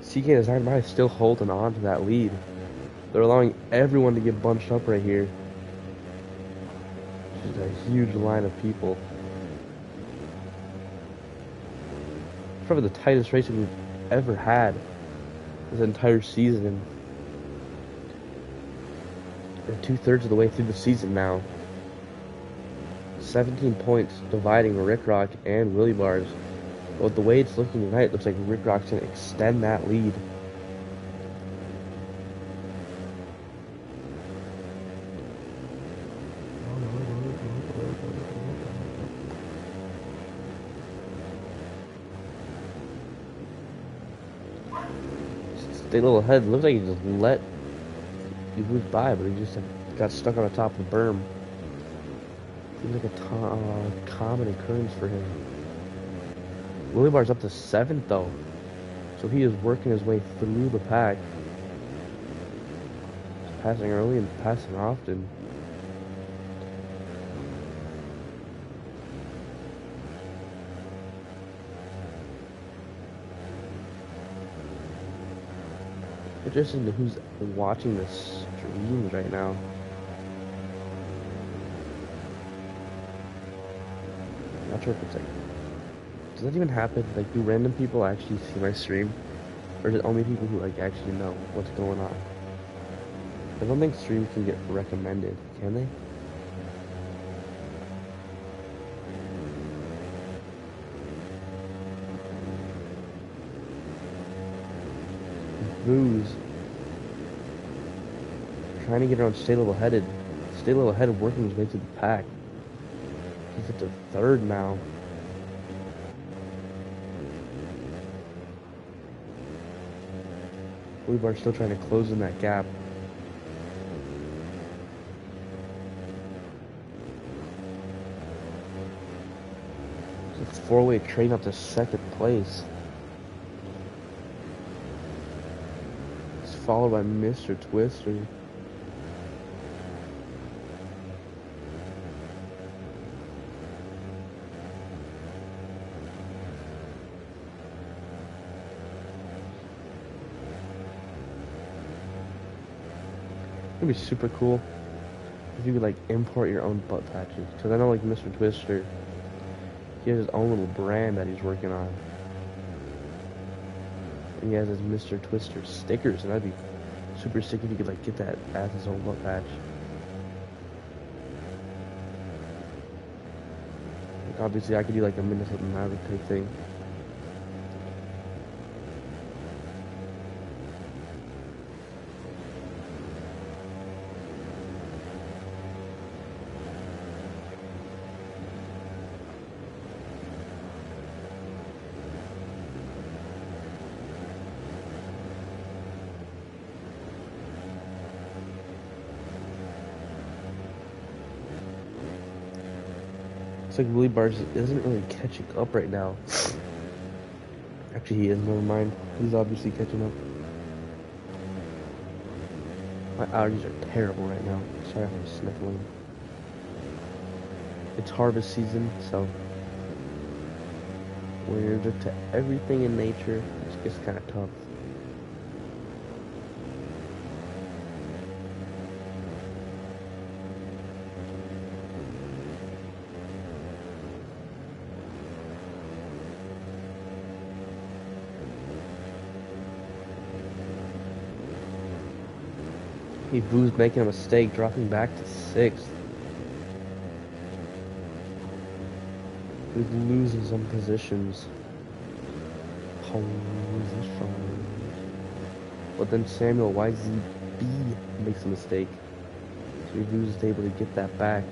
CK Design by still holding on to that lead. They're allowing everyone to get bunched up right here. Just a huge line of people. Probably the tightest race we've ever had this entire season. We're 2/3 of the way through the season now. 17 points dividing Rickrock and Willie Bars. But with the way it's looking tonight, it looks like Rickrock's going to extend that lead. Stay a little ahead. Looks like he just let you move by, but he just got stuck on the top of the berm. Seems like a common occurrence for him. Willie Bar's up to 7th though, so he is working his way through the pack. He's passing early and passing often. Interesting to who's watching this streams right now. Not sure if it's like, does that even happen? Like, do random people actually see my stream? Or is it only people who like actually know what's going on? I don't think streams can get recommended, can they? Booze. Trying to get around stay level headed. Stay level headed working his way through the pack. He's at the 3rd now. Willie Bar's still trying to close in that gap. It's a 4-way train up to 2nd place. It's followed by Mr. Twister. It'd be super cool if you could like import your own butt patches. Because I know like Mr. Twister, he has his own little brand that he's working on. And he has his Mr. Twister stickers, and that'd be super sick if you could like get that as his own butt patch. Like, obviously I could do like a Minnesota Maverick type thing. It's like Willie Bars isn't really catching up right now. Actually, he is. Never mind. He's obviously catching up. My allergies are terrible right now. Sorry if I'm sniffling. It's harvest season, so when you're allergic to everything in nature, it gets kind of tough. He Boo's making a mistake, dropping back to 6th. He's losing some positions. But then Samuel YZB makes a mistake. So Boo's is able to get that back.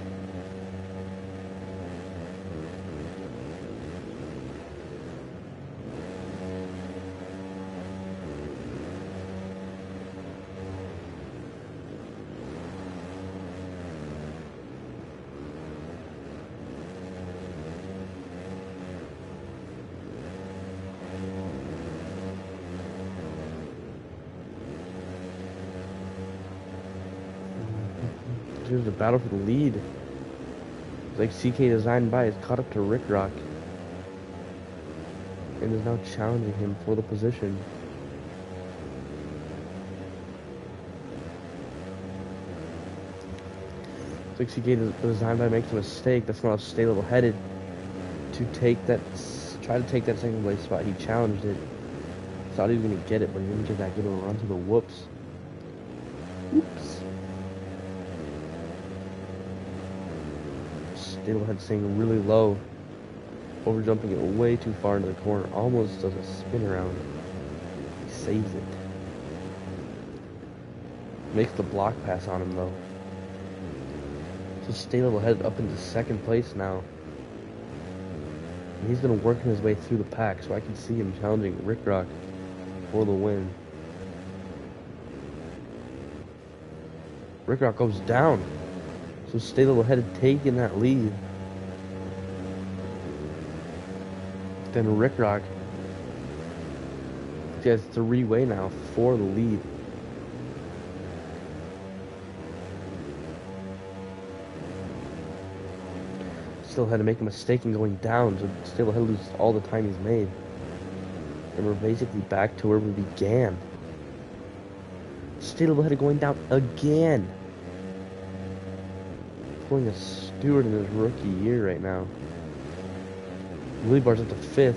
Here's the battle for the lead. It's like CK Designed By is caught up to Rick Rock and is now challenging him for the position. It's like CK Designed By makes a mistake. That's not stay level headed to take that, try to take that 2nd place spot. He challenged it. Thought he was gonna get it, but he didn't get that good of a run to the whoops. Oops. Stable head staying really low, over jumping it way too far into the corner, almost does a spin around. He saves it. Makes the block pass on him though. So Stable head up into 2nd place now. And he's been working his way through the pack, so I can see him challenging Rick Rock for the win. Rick Rock goes down. So Stay Level Headed taking that lead. Then Rick Rock gets 3-way now for the lead. Still had to make a mistake in going down, so Still had to lose all the time he's made. And we're basically back to where we began. Still had going down again. Pulling a Stewart in his rookie year right now. Willie Barr's up to 5th.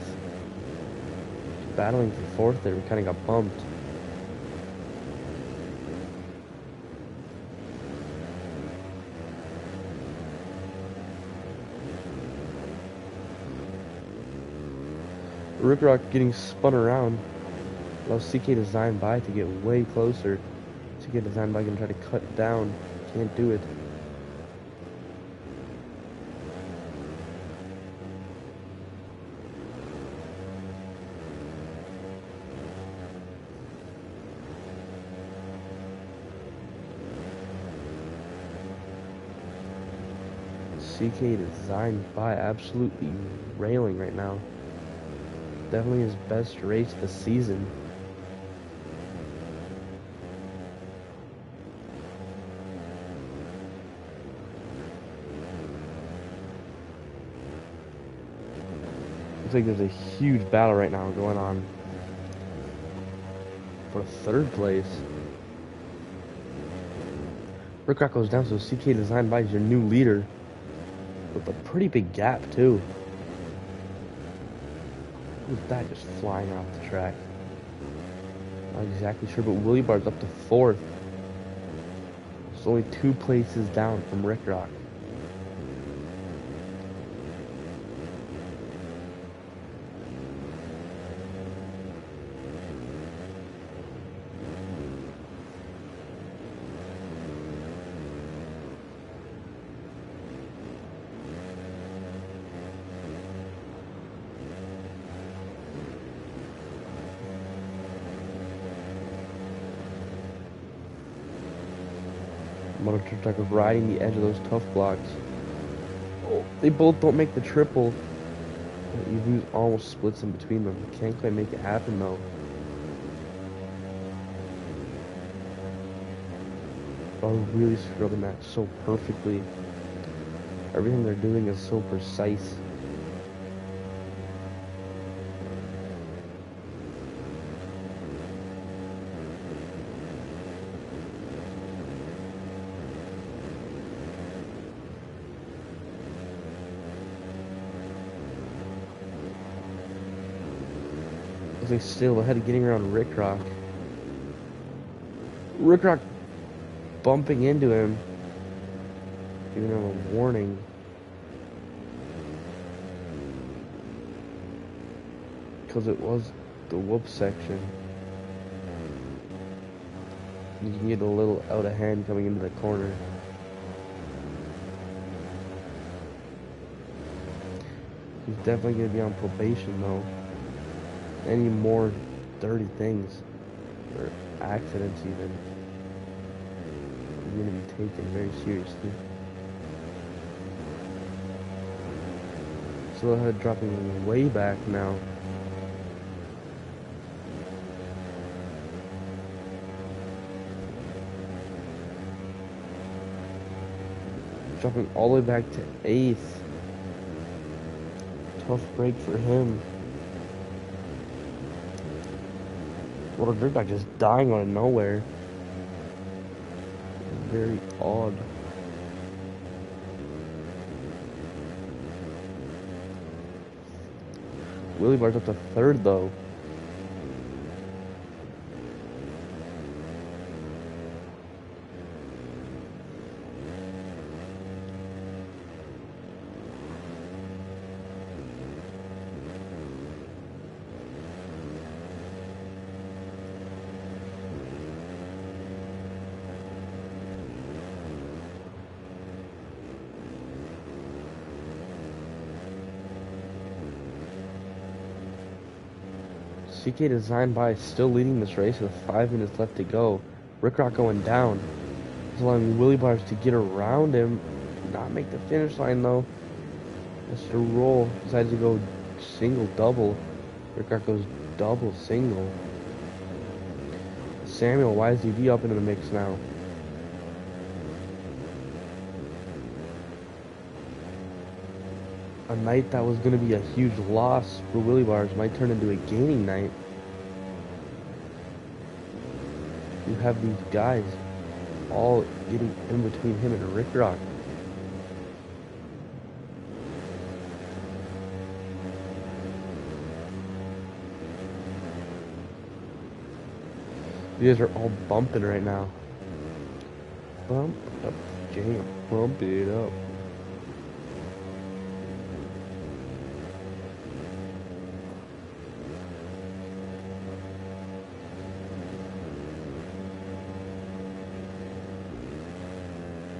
Battling for 4th there, we kind of got bumped. Rick Rock getting spun around. Allows CK Design by to get way closer. CK Design by can try to cut down. Can't do it. CK Design by absolutely railing right now. Definitely his best race this season. Looks like there's a huge battle right now going on for 3rd place. Rick Rock goes down, so CK Design by is your new leader. With a pretty big gap too. Who's that just flying off the track? Not exactly sure, but Willie Barr's up to 4th. It's only 2 places down from Rick Rock. Motor truck riding the edge of those tough blocks. Oh, they both don't make the triple. Evu's almost splits in between them. Can't quite make it happen though. Are really scrubbing that so perfectly. Everything they're doing is so precise. They still ahead of getting around Rick Rock. Rick Rock bumping into him, giving him a warning. Because it was the whoop section. You can get a little out of hand coming into the corner. He's definitely going to be on probation though. Any more dirty things or accidents even are going to be taken very seriously. So ahead dropping way back now. Dropping all the way back to 8th. Tough break for him. What a Rick Rock just dying out of nowhere. Very odd. Willie Barr's up to 3rd though. CK Design by still leading this race with 5 minutes left to go. Rick Rock going down. It's allowing Willie Bars to get around him, not make the finish line though. Mr. Roll decides to go single double. Rickard goes double single. Samuel YZV up into the mix now. A night that was going to be a huge loss for Willie Bars might turn into a gaining night. You have these guys all getting in between him and Rick Rock. These are all bumping right now. Bump up, jam, bump it up.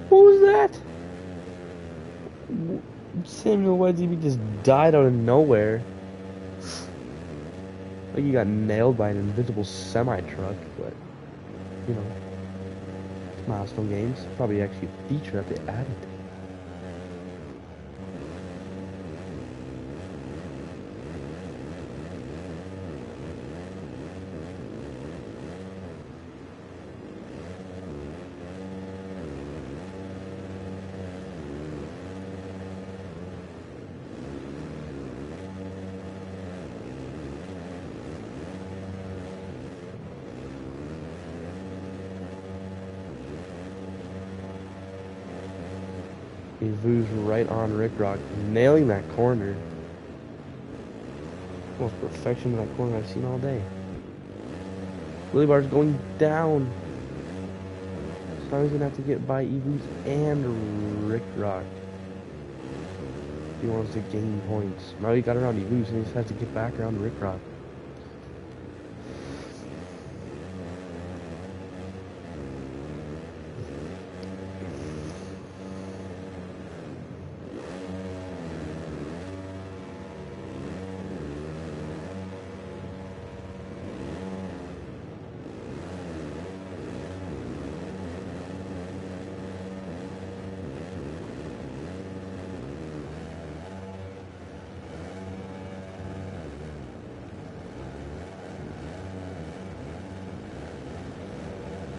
What was that? Samuel YZB just died out of nowhere. Like he got nailed by an invisible semi-truck, but, you know, milestone games. Probably actually a feature that they added. Vu's right on Rick Rock, nailing that corner. Most perfection in that corner I've seen all day. Willie Bar's going down. So he's gonna have to get by Vu's and Rick Rock. If he wants to gain points. Now he got around Vu's and he just has to get back around Rick Rock.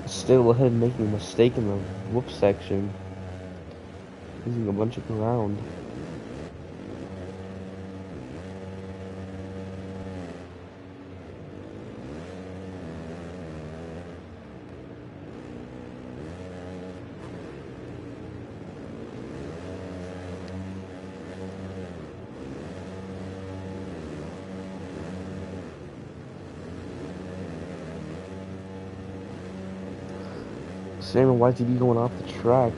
Still ahead, making a mistake in the whoop section, losing a bunch of ground. Samuel YTV going off the track.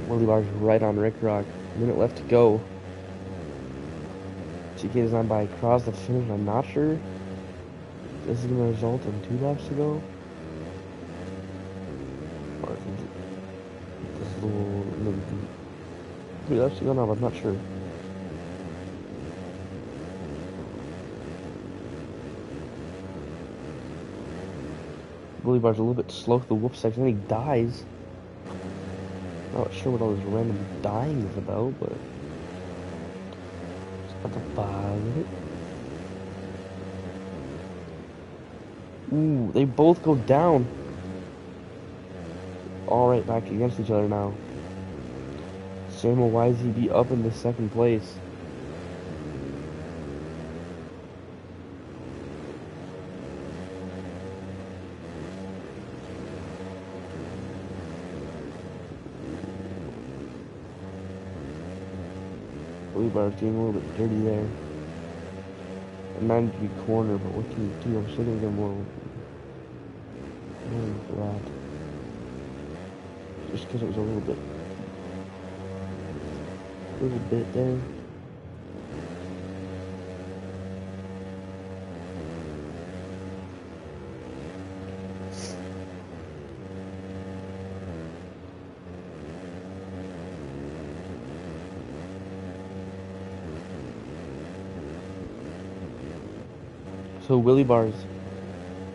Willie Bar's right on Rick Rock. A minute left to go. GK is on by across the finish. I'm not sure this is going to result in 2 laps to go. Or this is a little 3 laps to go now, but I'm not sure. Willie Bar's a little bit slow through the whoop section, and he dies. Not sure what all this random dying is about, but just got to bother it. Ooh, they both go down. All right, back against each other now. Samuel YZB up into 2nd place. Willie Bar's getting a little bit dirty there. A 9-degree corner, but what can you do? I'm still gonna get more flat. Just because it was a little bit there. So Willie Bar's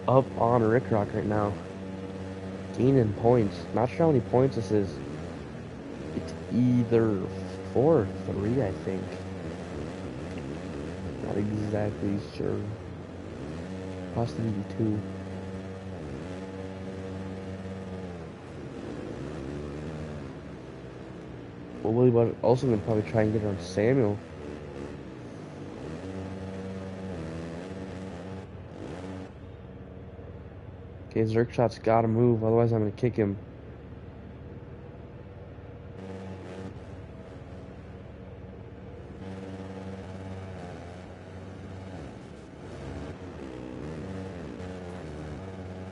up on Rick Rock right now. gaining points. Not sure how many points this is. It's either 4 or 3, I think. Not exactly sure. Possibly 2. Well, Willie was also going to probably try and get around Samuel. Okay, Zerkshot's got to move, otherwise I'm going to kick him.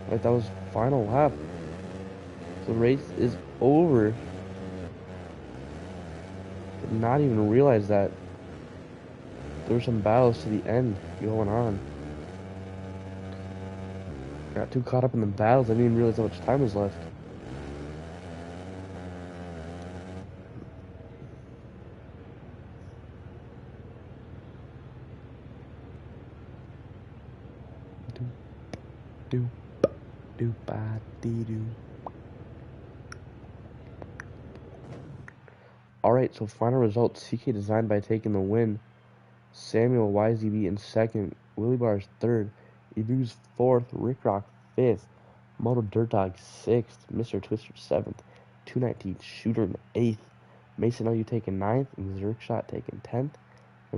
Right, that was final lap. The race is over. Did not even realize that there were some battles to the end going on. Got too caught up in the battles, I didn't even realize how much time was left. Do do ba dee do. Alright, so final results. CK Design by taking the win. Samuel YZB in second. Willie Bars third. Ebu's fourth. Rick Rock fifth. Moto Dirt Dog sixth. Mr. Twister seventh. 219 Shooter in eighth. Mason LU taking ninth. And Zerkshot taking 10th.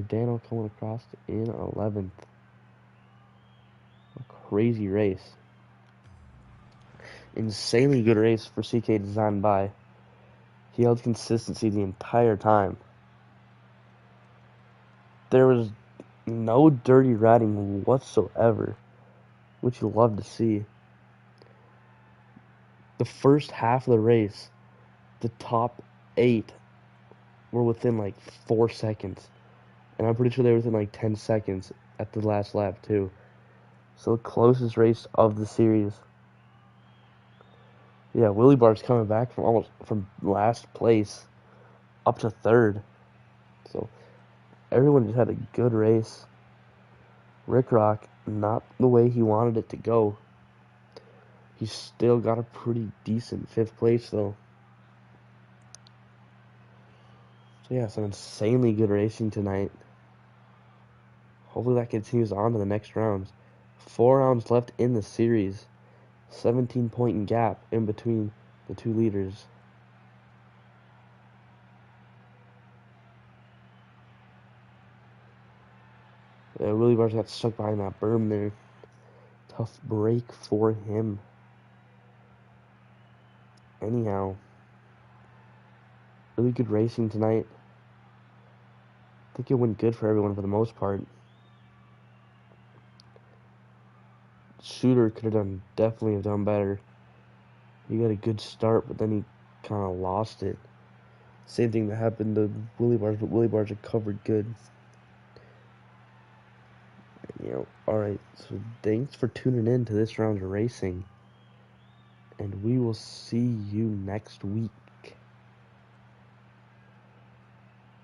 Dano coming across in 11th. A crazy race. Insanely good race for CK Design by. He held consistency the entire time. There was no dirty riding whatsoever, which you love to see. The first half of the race, the top 8 were within like 4 seconds. And I'm pretty sure they were within like 10 seconds at the last lap too. So the closest race of the series. Yeah, Willie Bart's coming back from last place up to third. So everyone just had a good race. Rick Rock, not the way he wanted it to go. He still got a pretty decent 5th place though. So yeah, some insanely good racing tonight. Hopefully that continues on to the next rounds. 4 rounds left in the series. 17-point gap in between the 2 leaders. Willie Bars got stuck behind that berm there. Tough break for him. Anyhow, really good racing tonight. I think it went good for everyone for the most part. Shooter could have definitely have done better. He got a good start, but then he kind of lost it. Same thing that happened to Willie Bars, but Willie Bars recovered good. Alright, so thanks for tuning in to this round of racing. And we will see you next week.